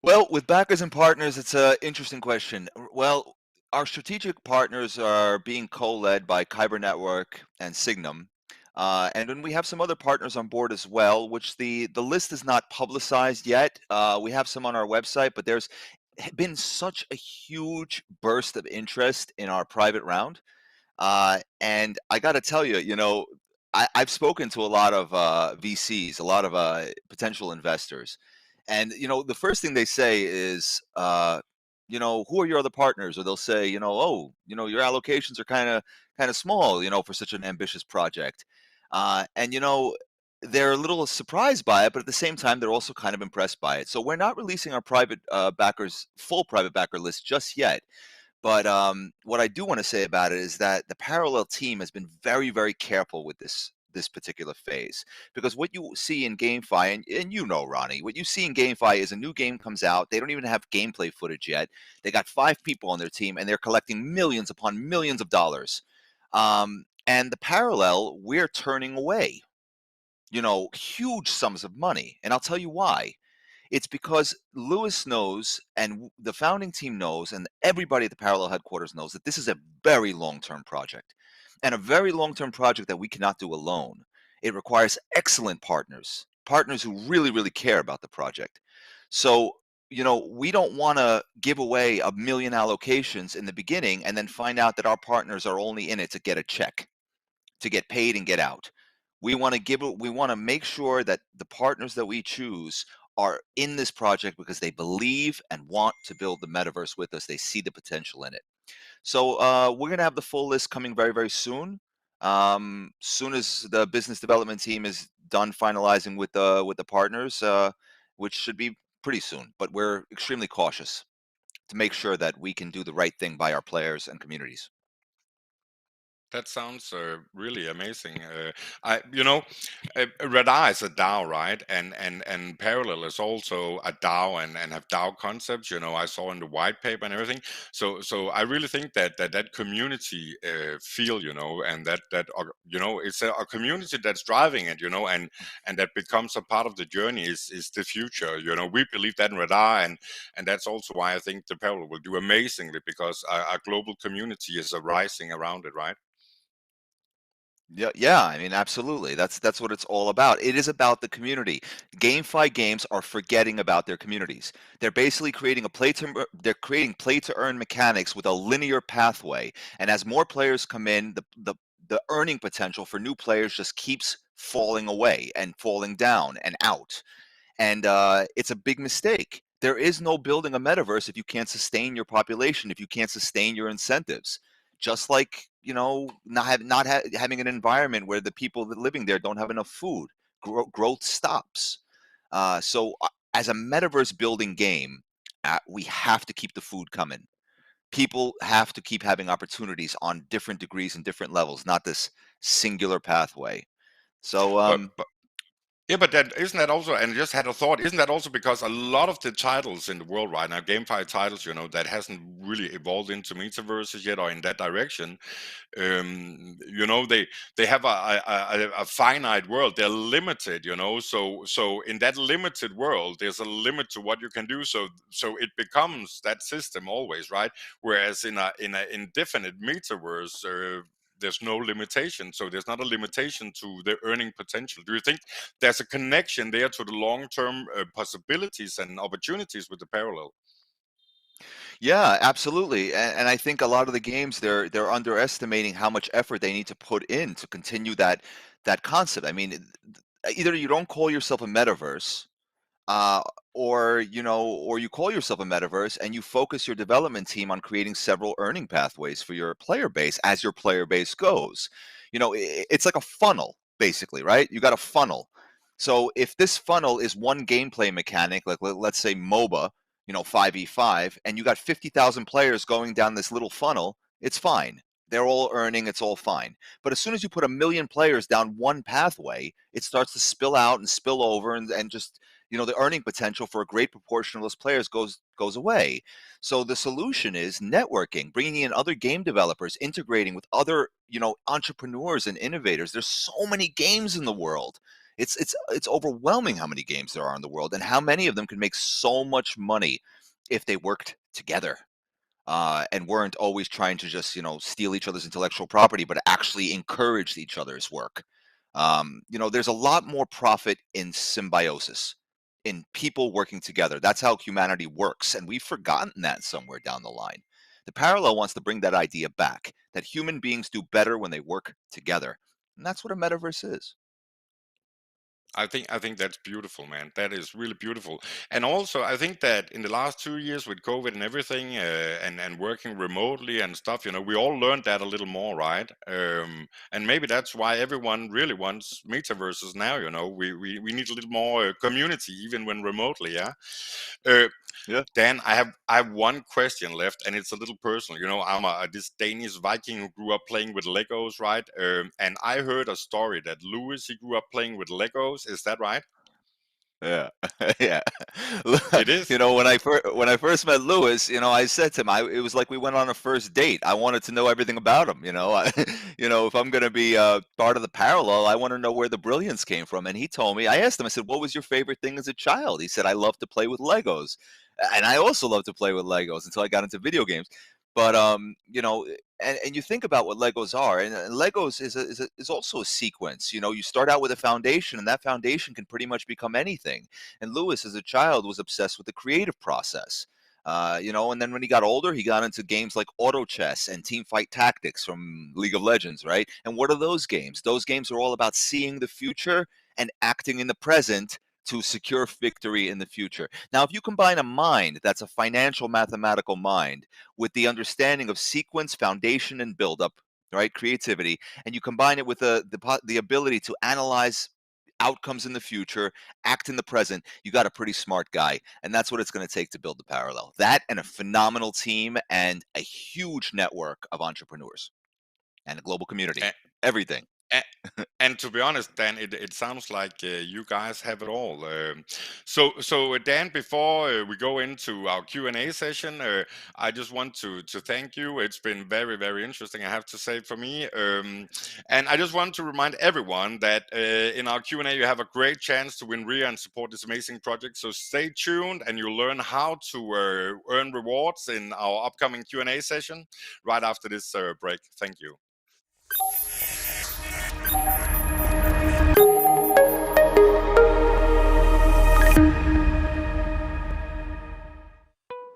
Well, with backers and partners, it's an interesting question. Well, our strategic partners are being co-led by Rada.Network and Signum. And then we have some other partners on board as well, which the list is not publicized yet. We have some on our website, but there's been such a huge burst of interest in our private round. And I got to tell you, I've spoken to a lot of VCs, a lot of potential investors, and the first thing they say is, who are your other partners? Or they'll say, oh, your allocations are kind of small, for such an ambitious project. And they're a little surprised by it, but at the same time, they're also kind of impressed by it. So we're not releasing our private backers, full private backer list just yet. But what I do want to say about it is that the Parallel team has been very, very careful with this particular phase, because what you see in GameFi, and Ronnie, what you see in GameFi is a new game comes out. They don't even have gameplay footage yet. They got 5 people on their team, and they're collecting millions upon millions of dollars. And the Parallel, we're turning away, huge sums of money, and I'll tell you why. It's because Lewis knows, and the founding team knows, and everybody at the Parallel headquarters knows that this is a very long-term project, and a very long-term project that we cannot do alone. It requires excellent partners who really, really care about the project. So, we don't want to give away 1 million allocations in the beginning and then find out that our partners are only in it to get a check, to get paid and get out. We want to make sure that the partners that we choose are in this project because they believe and want to build the metaverse with us. They see the potential in it. So we're going to have the full list coming very, very soon. Soon as the business development team is done finalizing with the partners, which should be pretty soon. But we're extremely cautious to make sure that we can do the right thing by our players and communities. That sounds really amazing. Radar is a DAO, right? And Parallel is also a DAO and have DAO concepts. I saw in the white paper and everything. So I really think that community feel, and that it's a community that's driving it, and that becomes a part of the journey is the future. We believe that in Radar, and that's also why I think the Parallel will do amazingly, because a global community is arising around it, right? Yeah, yeah. I mean, absolutely. That's what it's all about. It is about the community. GameFi games are forgetting about their communities. They're basically creating they're creating play to earn mechanics with a linear pathway. And as more players come in, the earning potential for new players just keeps falling away and falling down and out. And it's a big mistake. There is no building a metaverse if you can't sustain your population, if you can't sustain your incentives. Just like, having an environment where the people that living there don't have enough food, growth stops. As a metaverse building game, we have to keep the food coming. People have to keep having opportunities on different degrees and different levels, not this singular pathway. So, But yeah, but that isn't that also, and I just had a thought, isn't that also because a lot of the titles in the world right now, GameFi titles, that hasn't really evolved into metaverses yet or in that direction, they have a finite world. They're limited, so in that limited world, there's a limit to what you can do. So it becomes that system always, right? Whereas in a indefinite metaverse, there's no limitation. So there's not a limitation to the earning potential. Do you think there's a connection there to the long-term possibilities and opportunities with the Parallel? yeah, absolutely. And I think a lot of the games they're underestimating how much effort they need to put in to continue that concept. I mean, either you don't call yourself a metaverse, uh, or you call yourself a metaverse and you focus your development team on creating several earning pathways for your player base as your player base goes. It's like a funnel, basically, right? You got a funnel. So if this funnel is one gameplay mechanic, like let's say MOBA, 5v5, and you got 50,000 players going down this little funnel, it's fine. They're all earning, it's all fine. But as soon as you put 1 million players down one pathway, it starts to spill out and spill over, and just the earning potential for a great proportion of those players goes away. So the solution is networking, bringing in other game developers, integrating with other entrepreneurs and innovators. There's so many games in the world. It's overwhelming how many games there are in the world, and how many of them can make so much money if they worked together, and weren't always trying to just steal each other's intellectual property, but actually encouraged each other's work. There's a lot more profit in symbiosis, in people working together. That's how humanity works, and we've forgotten that somewhere down the line. The Parallel wants to bring that idea back, that human beings do better when they work together, and that's what a metaverse is. I think that's beautiful, man. That is really beautiful. And also, I think that in the last 2 years with COVID and everything, and working remotely and stuff, we all learned that a little more, right? And maybe that's why everyone really wants metaverses now. We need a little more community, even when remotely. Yeah. Uh, Yeah. Dan, I have one question left, and it's a little personal. I'm this Danish Viking who grew up playing with Legos, right? And I heard a story that Louis, he grew up playing with Legos. Is that right? Yeah, yeah. It is. When I first met Lewis, I said to him, it was like we went on a first date. I wanted to know everything about him. If I'm going to be part of the parallel, I want to know where the brilliance came from. And he told me. I asked him. I said, "What was your favorite thing as a child?" He said, "I love to play with Legos," and I also love to play with Legos until I got into video games. But and you think about what Legos are, and Legos is also a sequence. You start out with a foundation, and that foundation can pretty much become anything. And Lewis, as a child, was obsessed with the creative process. And then when he got older, he got into games like auto chess and team fight tactics from League of Legends, right? And what are those games? Those games are all about seeing the future and acting in the present to secure victory in the future. Now, if you combine a mind that's a financial mathematical mind with the understanding of sequence, foundation, and buildup, right, creativity, and you combine it with the ability to analyze outcomes in the future, act in the present, you got a pretty smart guy. And that's what it's going to take to build the parallel. That and a phenomenal team and a huge network of entrepreneurs and a global community. Everything. And to be honest, Dan, it sounds like you guys have it all. So Dan, before we go into our Q&A session, I just want to thank you. It's been very, very interesting, I have to say, for me. And I just want to remind everyone that in our Q&A, you have a great chance to win RIA and support this amazing project. So stay tuned, and you'll learn how to earn rewards in our upcoming Q&A session right after this break. Thank you.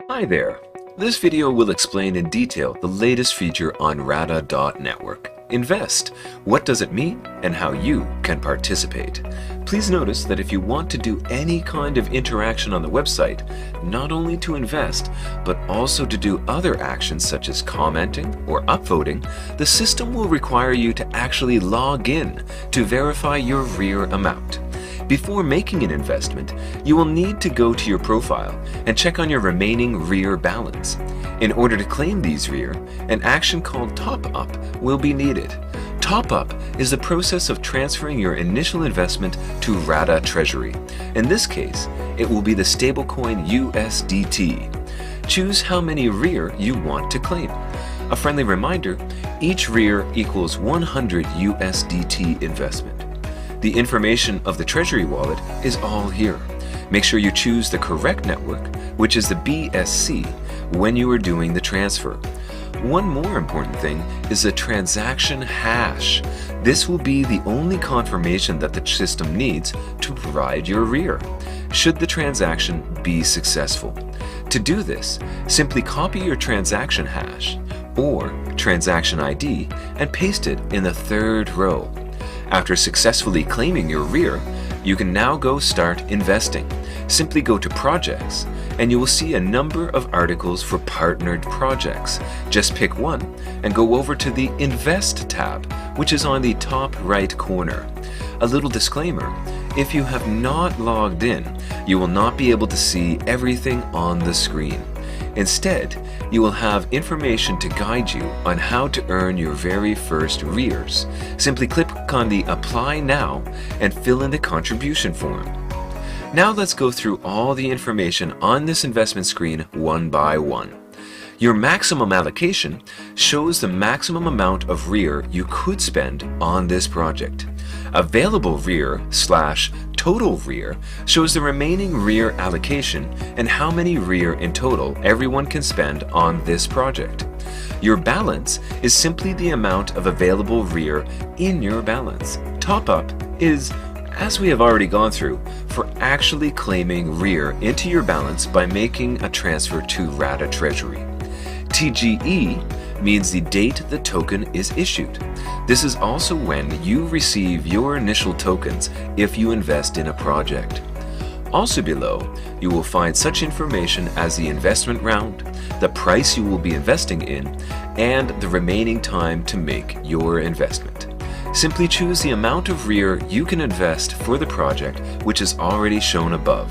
Hi there. This video will explain in detail the latest feature on Rada.Network. Invest. What does it mean and how you can participate? Please notice that if you want to do any kind of interaction on the website, not only to invest, but also to do other actions such as commenting or upvoting, the system will require you to actually log in to verify your REAR amount. Before making an investment, you will need to go to your profile and check on your remaining REAR balance. In order to claim these REAR, an action called Top Up will be needed. Top Up is the process of transferring your initial investment to RADA Treasury. In this case, it will be the stablecoin USDT. Choose how many REAR you want to claim. A friendly reminder, each REAR equals 100 USDT investment. The information of the Treasury wallet is all here. Make sure you choose the correct network, which is the BSC, when you are doing the transfer. One more important thing is the transaction hash. This will be the only confirmation that the system needs to provide your REAR, should the transaction be successful. To do this, simply copy your transaction hash or transaction ID and paste it in the third row. After successfully claiming your REAR, you can now go start investing. Simply go to Projects, and you will see a number of articles for partnered projects. Just pick one and go over to the Invest tab, which is on the top right corner. A little disclaimer, if you have not logged in, you will not be able to see everything on the screen. Instead, you will have information to guide you on how to earn your very first REARs. Simply click on the Apply Now and fill in the contribution form. Now let's go through all the information on this investment screen one by one. Your maximum allocation shows the maximum amount of REAR you could spend on this project. Available REAR/total REAR shows the remaining REAR allocation and how many REAR in total everyone can spend on this project. Your balance is simply the amount of available REAR in your balance. Top Up is, as we have already gone through, for actually claiming REAR into your balance by making a transfer to RADA Treasury. TGE means the date the token is issued. This is also when you receive your initial tokens if you invest in a project. Also below, you will find such information as the investment round, the price you will be investing in, and the remaining time to make your investment. Simply choose the amount of REAR you can invest for the project, which is already shown above.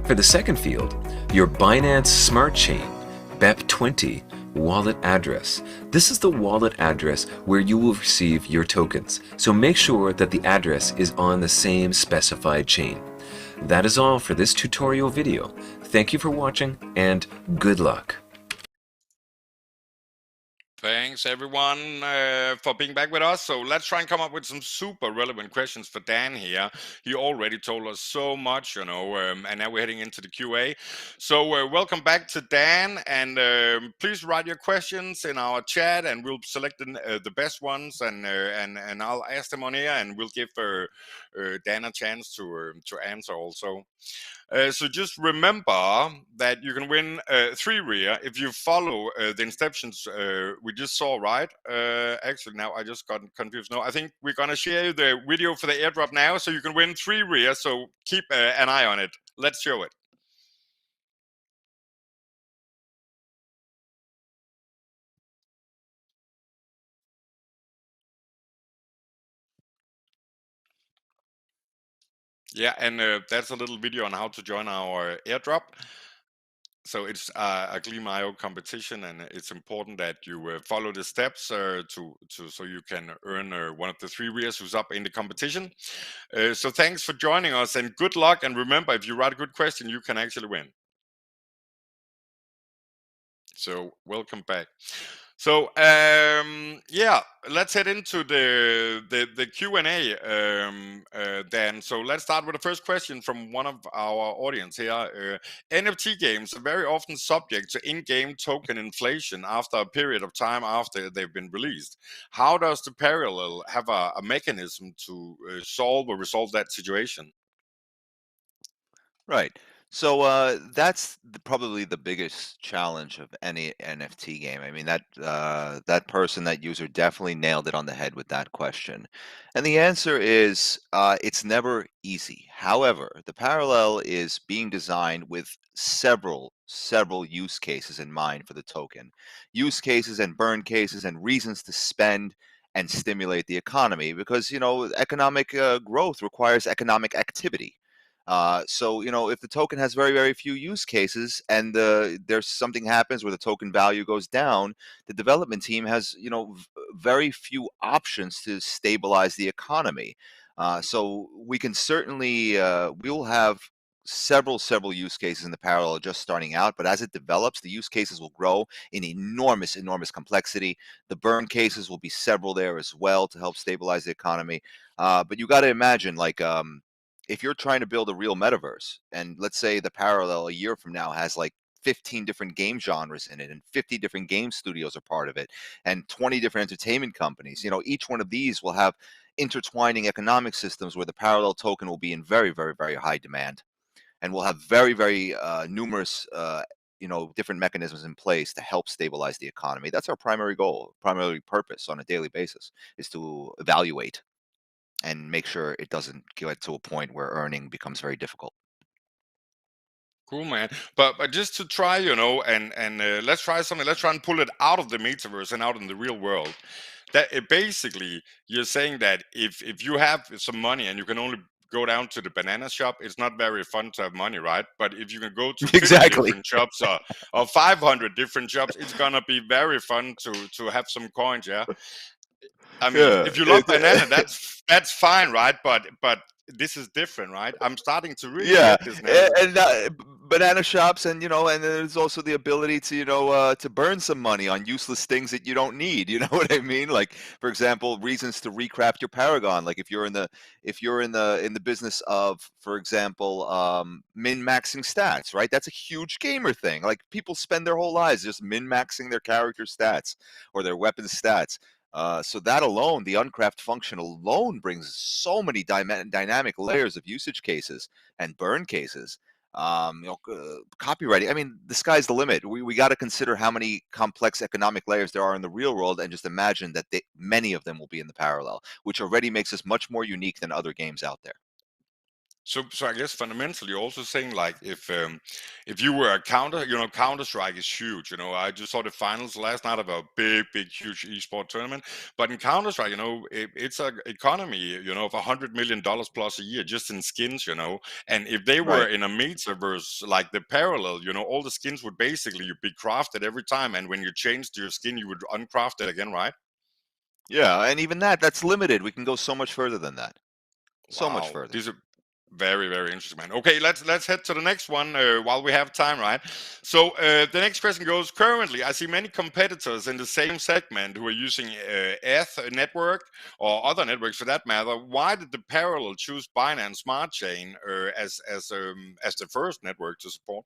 For the second field, your Binance Smart Chain BEP20 wallet address. This is the wallet address where you will receive your tokens, so make sure that the address is on the same specified chain. That is all for this tutorial video. Thank you for watching and good luck. Thanks everyone for being back with us. So let's try and come up with some super relevant questions for Dan here. He already told us so much, and now we're heading into the QA. So welcome back to Dan, and please write your questions in our chat, and we'll select the best ones, and I'll ask them on here, and we'll give Dan a chance to answer also. So just remember that you can win 3 REAR if you follow the instructions we just saw, right? Actually, now I just got confused. No, I think we're going to share the video for the airdrop now, so you can win 3 REAR, so keep an eye on it. Let's show it. Yeah, and that's a little video on how to join our airdrop. So it's a Gleam.io competition, and it's important that you follow the steps so you can earn one of the 3 REARs who's up in the competition. So thanks for joining us, and good luck. And remember, if you write a good question, you can actually win. So welcome back. So yeah, let's head into the Q&A then. So let's start with the first question from one of our audience here. NFT games are very often subject to in-game token inflation after a period of time after they've been released. How does the Parallel have a mechanism to solve or resolve that situation? Right. So that's probably the biggest challenge of any NFT game. I mean, that person, that user, definitely nailed it on the head with that question. And the answer is it's never easy. However, the Parallel is being designed with several use cases in mind for the token. Use cases and burn cases and reasons to spend and stimulate the economy, because economic growth requires economic activity. So if the token has very few use cases, and there's something happens where the token value goes down, the development team has very few options to stabilize the economy. So we can certainly we will have several use cases in the Parallel just starting out, but as it develops, the use cases will grow in enormous complexity. The burn cases will be several there as well to help stabilize the economy. But you got to imagine, like, if you're trying to build a real metaverse, and let's say the Parallel a year from now has like 15 different game genres in it, and 50 different game studios are part of it, and 20 different entertainment companies, each one of these will have intertwining economic systems where the Parallel token will be in very high demand, and we'll have very numerous different mechanisms in place to help stabilize the economy. That's our primary goal, primary purpose on a daily basis, is to evaluate and make sure it doesn't get to a point where earning becomes very difficult. Cool, man. But just to try, and let's try something. Let's try and pull it out of the metaverse and out in the real world. That basically, you're saying that if you have some money and you can only go down to the banana shop, it's not very fun to have money, right? But if you can go to 50 Exactly. different shops or 500 different shops, it's gonna be very fun to have some coins. Yeah. I mean, Yeah. if you love banana, that's fine, right? But this is different, right? I'm starting to really Yeah, get this now. and banana shops, and and there's also the ability to to burn some money on useless things that you don't need. You know what I mean? Like, for example, reasons to recraft your Paragon. Like, if you're in the business of, for example, min maxing stats, right? That's a huge gamer thing. Like, people spend their whole lives just min maxing their character stats or their weapon stats. So that alone, the uncraft function alone, brings so many dynamic layers of usage cases and burn cases. copywriting. I mean, the sky's the limit. We got to consider how many complex economic layers there are in the real world, and just imagine that many of them will be in the parallel, which already makes us much more unique than other games out there. So I guess fundamentally, you're also saying like if you were a Counter Strike is huge. I just saw the finals last night of a big, huge esport tournament. But in Counter Strike, it's an economy, of $100 million plus a year just in skins. And if they were Right. in a metaverse like the parallel, all the skins would basically be crafted every time. And when you changed your skin, you would uncraft it again, right? Yeah, and even that's limited. We can go so much further than that. So much Wow, further. these are very, very interesting, man. Okay, let's head to the next one while we have time, right? So the next question goes: currently, I see many competitors in the same segment who are using ETH network or other networks for that matter. Why did the Parallel choose Binance Smart Chain as the first network to support?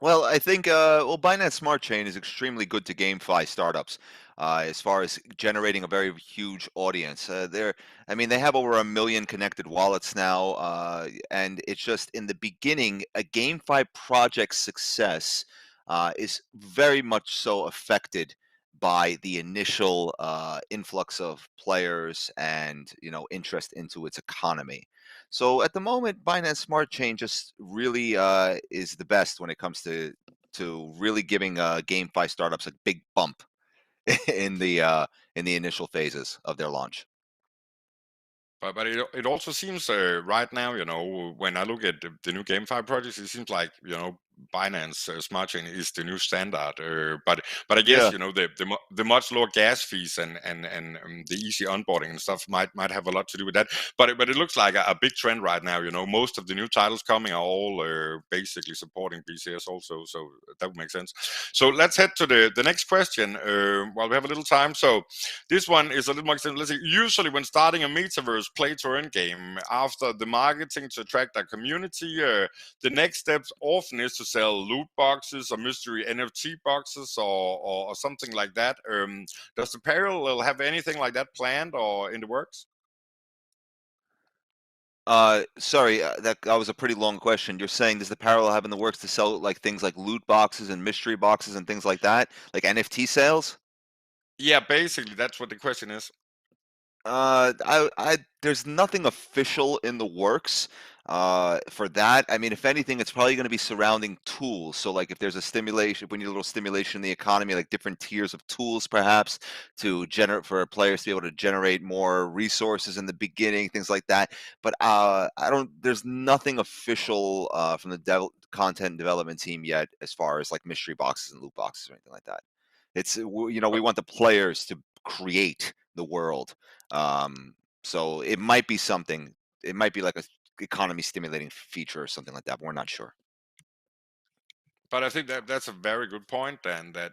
Well, I think Binance Smart Chain is extremely good to GameFi startups as far as generating a very huge audience. I mean, they have over 1 million connected wallets now, and it's just in the beginning, a GameFi project's success is very much so affected by the initial influx of players and interest into its economy. So at the moment, Binance Smart Chain just really is the best when it comes to really giving GameFi startups a big bump in the initial phases of their launch. But it also seems right now, when I look at the new GameFi projects, it seems like Binance Smart Chain is the new standard. But I guess Yeah, the much lower gas fees and the easy onboarding and stuff might have a lot to do with that. But it looks like a big trend right now. Most of the new titles coming are all basically supporting BCS also, so that would make sense. So let's head to the next question while we have a little time. So this one is a little more extended. Let's see. Usually, when starting a metaverse play-to-earn game, after the marketing to attract a community, the next steps often is to sell loot boxes or mystery NFT boxes or something like that. Does the Parallel have anything like that planned or in the works? sorry, that was a pretty long question. You're saying does the Parallel have in the works to sell like things like loot boxes and mystery boxes and things like that, like NFT sales? Yeah, basically, that's what the question is. There's nothing official in the works for that. I mean, if anything, it's probably going to be surrounding tools. So, like, if there's a stimulation, if we need a little stimulation in the economy, like different tiers of tools, perhaps to generate for players to be able to generate more resources in the beginning, things like that. But I don't. There's nothing official from the content development team yet, as far as like mystery boxes and loot boxes or anything like that. We want the players to create the world. Um, so it might be something. It might be like a economy stimulating feature or something like that. But we're not sure. But I think that's a very good point, and that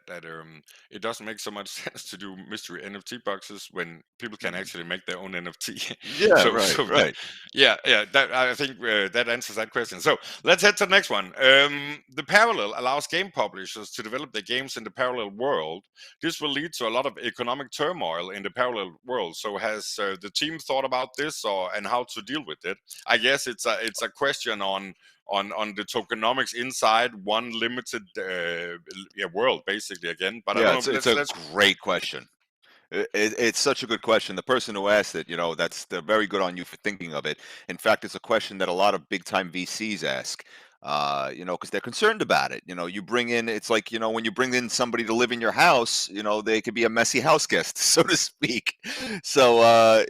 it doesn't make so much sense to do mystery NFT boxes when people can actually make their own NFT. Yeah, so right, so that, right. yeah, that I think that answers that question. So let's head to the next one. The Parallel allows game publishers to develop their games in the parallel world. This will lead to a lot of economic turmoil in the parallel world. So has the team thought about this and how to deal with it? I guess it's a question on the tokenomics inside one limited world, basically, again. But I Yeah, don't know. it's a Let's great question. It's such a good question. The person who asked it, they're very good on you for thinking of it. In fact, it's a question that a lot of big time VCs ask. Because they're concerned about it. You bring in, it's like, when you bring in somebody to live in your house, they could be a messy house guest, so to speak. So,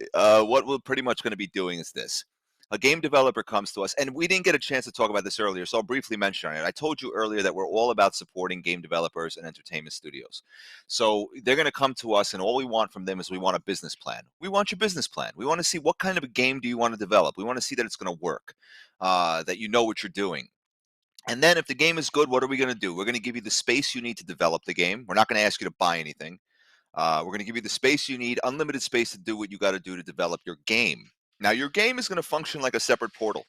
what we're pretty much going to be doing is this. A game developer comes to us, and we didn't get a chance to talk about this earlier, so I'll briefly mention it. I told you earlier that we're all about supporting game developers and entertainment studios. So they're going to come to us, and all we want from them is we want a business plan. We want your business plan. We want to see what kind of a game do you want to develop. We want to see that it's going to work, that you know what you're doing. And then if the game is good, what are we going to do? We're going to give you the space you need to develop the game. We're not going to ask you to buy anything. We're going to give you the space you need, unlimited space to do what you got to do to develop your game. Now, your game is going to function like a separate portal.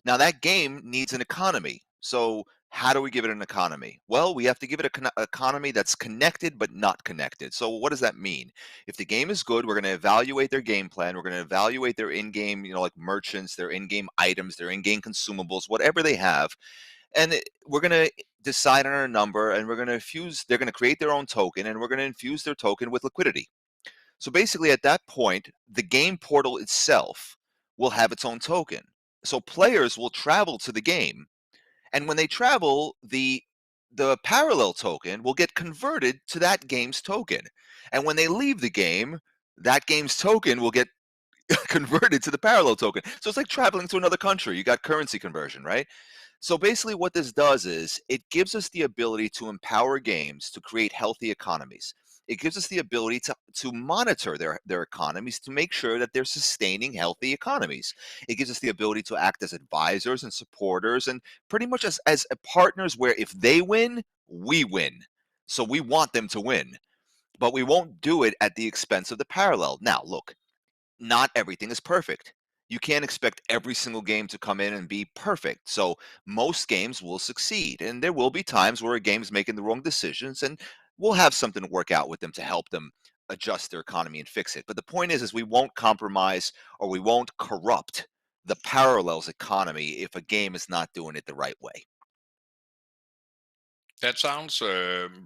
Now, that game needs an economy. So How do we give it an economy? Well, we have to give it an economy that's connected but not connected. So what does that mean? If the game is good, we're going to evaluate their game plan. We're going to evaluate their in-game, like merchants, their in-game items, their in-game consumables, whatever they have, and we're going to decide on a number, and we're going to infuse. They're going to create their own token, and we're going to infuse their token with liquidity. So basically, at that point, the game portal itself will have its own token. So players will travel to the game, and when they travel, the parallel token will get converted to that game's token. And when they leave the game, that game's token will get converted to the parallel token. So it's like traveling to another country. You got currency conversion, right? So basically, what this does is it gives us the ability to empower games to create healthy economies. It gives us the ability to monitor their economies to make sure that they're sustaining healthy economies. It gives us the ability to act as advisors and supporters and pretty much as partners where if they win, we win. So we want them to win, but we won't do it at the expense of the parallel. Now, look, not everything is perfect. You can't expect every single game to come in and be perfect. So most games will succeed, and there will be times where a game's making the wrong decisions, and we'll have something to work out with them to help them adjust their economy and fix it. But the point is we won't compromise or we won't corrupt the parallels economy if a game is not doing it the right way. That sounds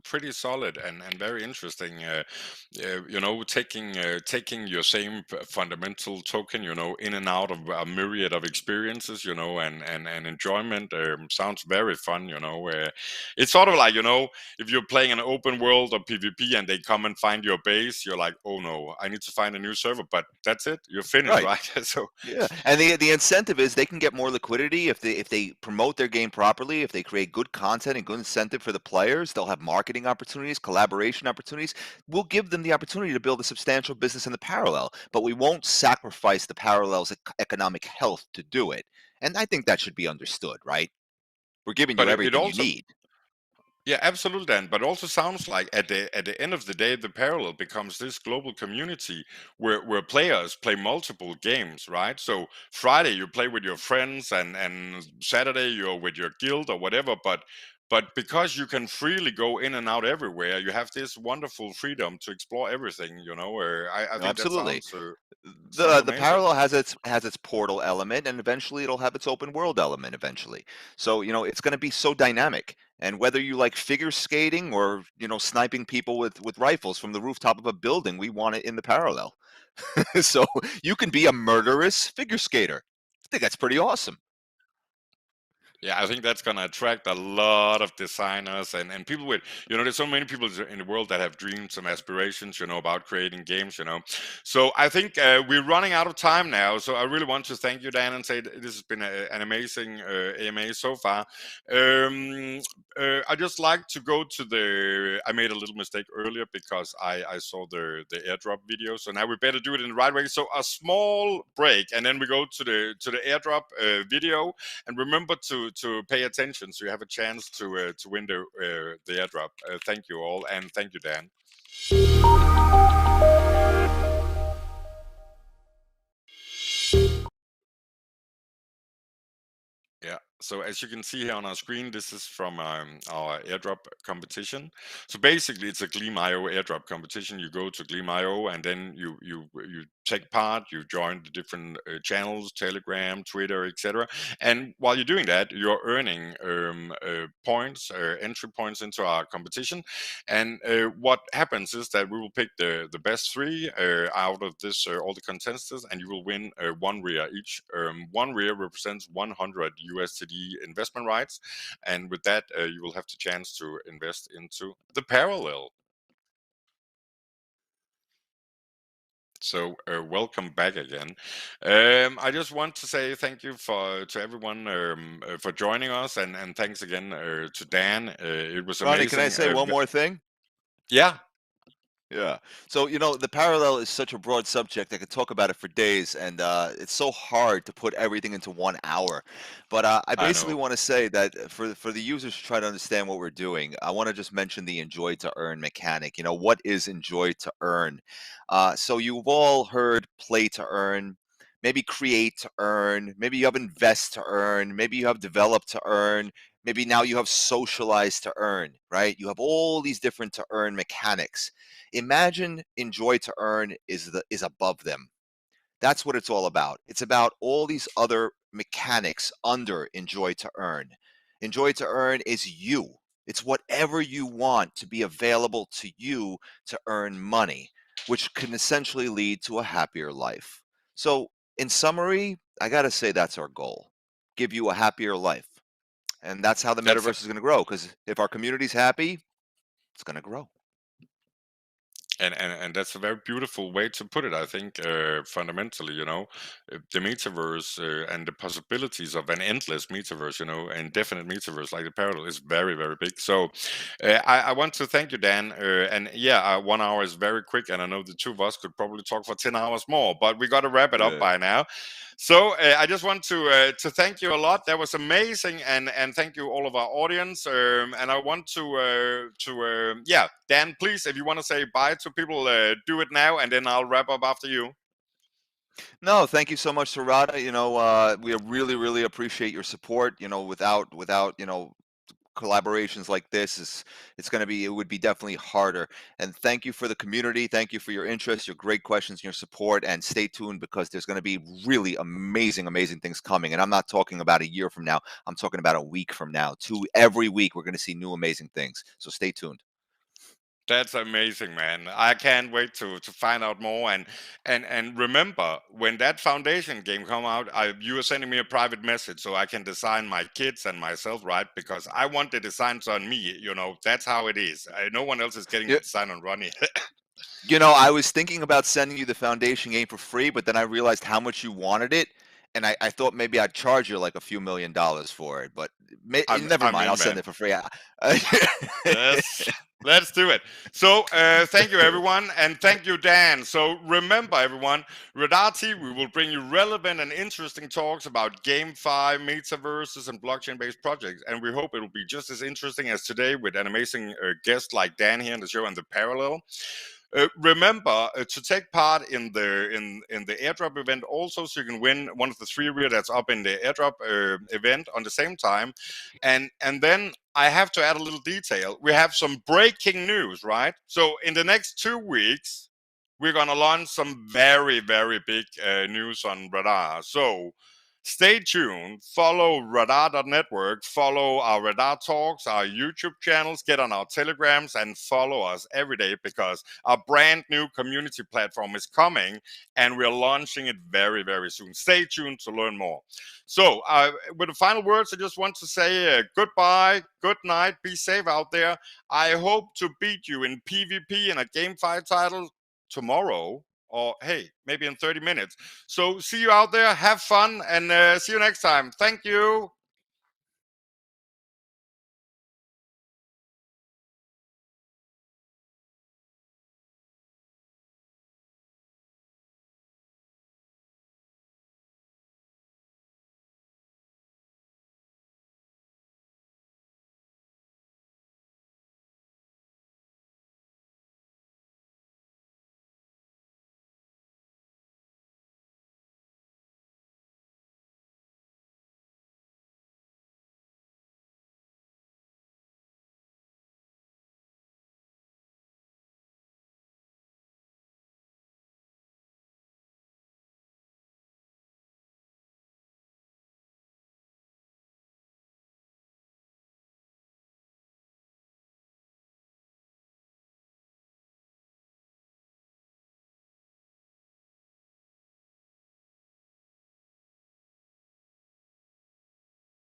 pretty solid and very interesting. Taking your same fundamental token, in and out of a myriad of experiences, and enjoyment sounds very fun. It's sort of like, if you're playing an open world or PvP and they come and find your base, you're like, oh no, I need to find a new server. But that's it, you're finished, Right. right? So Yeah, and the incentive is they can get more liquidity if they promote their game properly, if they create good content and good incentive for the players, they'll have marketing opportunities, collaboration opportunities. We'll give them the opportunity to build a substantial business in the parallel, but we won't sacrifice the parallel's economic health to do it. And I think that should be understood, right? We're giving you but it everything you also, need. yeah, absolutely, Dan. But also sounds like at the end of the day, the parallel becomes this global community where players play multiple games, right? So Friday you play with your friends, and Saturday you're with your guild or whatever. But because you can freely go in and out everywhere, you have this wonderful freedom to explore everything. Where I think that Absolutely. sounds The amazing. parallel has its portal element, and eventually it'll have its open world element eventually. So it's going to be so dynamic, and whether you like figure skating or sniping people with rifles from the rooftop of a building, we want it in the parallel. So you can be a murderous figure skater. I think that's pretty awesome. Yeah, I think that's gonna attract a lot of designers and people with, there's so many people in the world that have dreams and aspirations, about creating games. So I think we're running out of time now. So I really want to thank you, Dan, and say this has been an amazing AMA so far. Um, I just like to go to I made a little mistake earlier because I saw the airdrop video. So now we better do it in the right way. So a small break, and then we go to the airdrop video. And remember to pay attention so you have a chance to win the airdrop. Thank you all, and thank you, Dan. Yeah. So as you can see here on our screen, this is from our airdrop competition. So basically, it's a Gleam.io airdrop competition. You go to Gleam.io and then you take part. You join the different channels, Telegram, Twitter, etc. And while you're doing that, you're earning points, entry points into our competition. And what happens is that we will pick the best three out of this all the contestants, and you will win one RIA each. One RIA represents 100 USD investment rights, and with that you will have the chance to invest into the parallel. So welcome back again. I just want to say thank you to everyone for joining us, and thanks again to Dan. It was Ronnie, can I amazing. say one more thing? Yeah, Yeah. So, the parallel is such a broad subject. I could talk about it for days, and it's so hard to put everything into 1 hour. But I I basically know. want to say that for the users to try to understand what we're doing, I want to just mention the enjoy to earn mechanic. What is enjoy to earn? So you've all heard play to earn, maybe create to earn, maybe you have invest to earn, maybe you have develop to earn. Maybe now you have socialize to earn, right? You have all these different to earn mechanics. Imagine enjoy to earn is above them. That's what it's all about. It's about all these other mechanics under enjoy to earn. Enjoy to earn is you. It's whatever you want to be available to you to earn money, which can essentially lead to a happier life. So, in summary, I got to say that's our goal. Give you a happier life. And that's how the That's metaverse is going to grow, because if our community's happy, it's going to grow. and that's a very beautiful way to put it. I think fundamentally, the metaverse and the possibilities of an endless metaverse, indefinite metaverse like the parallel is very, very big. So I want to thank you, Dan. And yeah, 1 hour is very quick, and I know the two of us could probably talk for 10 hours more, but we got to wrap it up by now. So I just want to thank you a lot. That was amazing, and thank you all of our audience. And I want to Dan, please, if you want to say bye to people, do it now, and then I'll wrap up after you. No, thank you so much to Rada. We really, really appreciate your support. Without collaborations like this, it would be definitely harder. And thank you for the community. Thank you for your interest, your great questions, and your support. And stay tuned, because there's going to be really amazing, amazing things coming. And I'm not talking about a year from now. I'm talking about a week from now. Every week we're going to see new amazing things. So stay tuned. That's amazing, man. I can't wait to find out more. And remember, when that foundation game come out, you are sending me a private message so I can design my kids and myself, right? Because I want the designs on me. That's how it is. No one else is getting the design on Ronni. I was thinking about sending you the foundation game for free, but then I realized how much you wanted it, and I thought maybe I'd charge you like a few $1,000,000 for it. But never mind, I'll send it for free. Let's do it. So thank you, everyone, and thank you, Dan. So remember, everyone, Radar TV will bring you relevant and interesting talks about GameFi, metaverses, and blockchain-based projects. And we hope it will be just as interesting as today with an amazing guest like Dan here on the show and the Parallel. Remember to take part in the airdrop event also, so you can win one of the 3 rare that's up in the airdrop event on the same time. And then I have to add a little detail. We have some breaking news, right? So in the next 2 weeks, we're gonna launch some very, very big news on Radar. So stay tuned, follow Rada.Network, follow our Radar Talks, our YouTube channels, get on our Telegrams, and follow us every day, because our brand new community platform is coming and we're launching it very, very soon. Stay tuned to learn more. So with the final words, I just want to say goodbye, good night, be safe out there. I hope to beat you in PvP in a GameFi title tomorrow, or hey, maybe in 30 minutes. So see you out there, have fun, and see you next time. Thank you.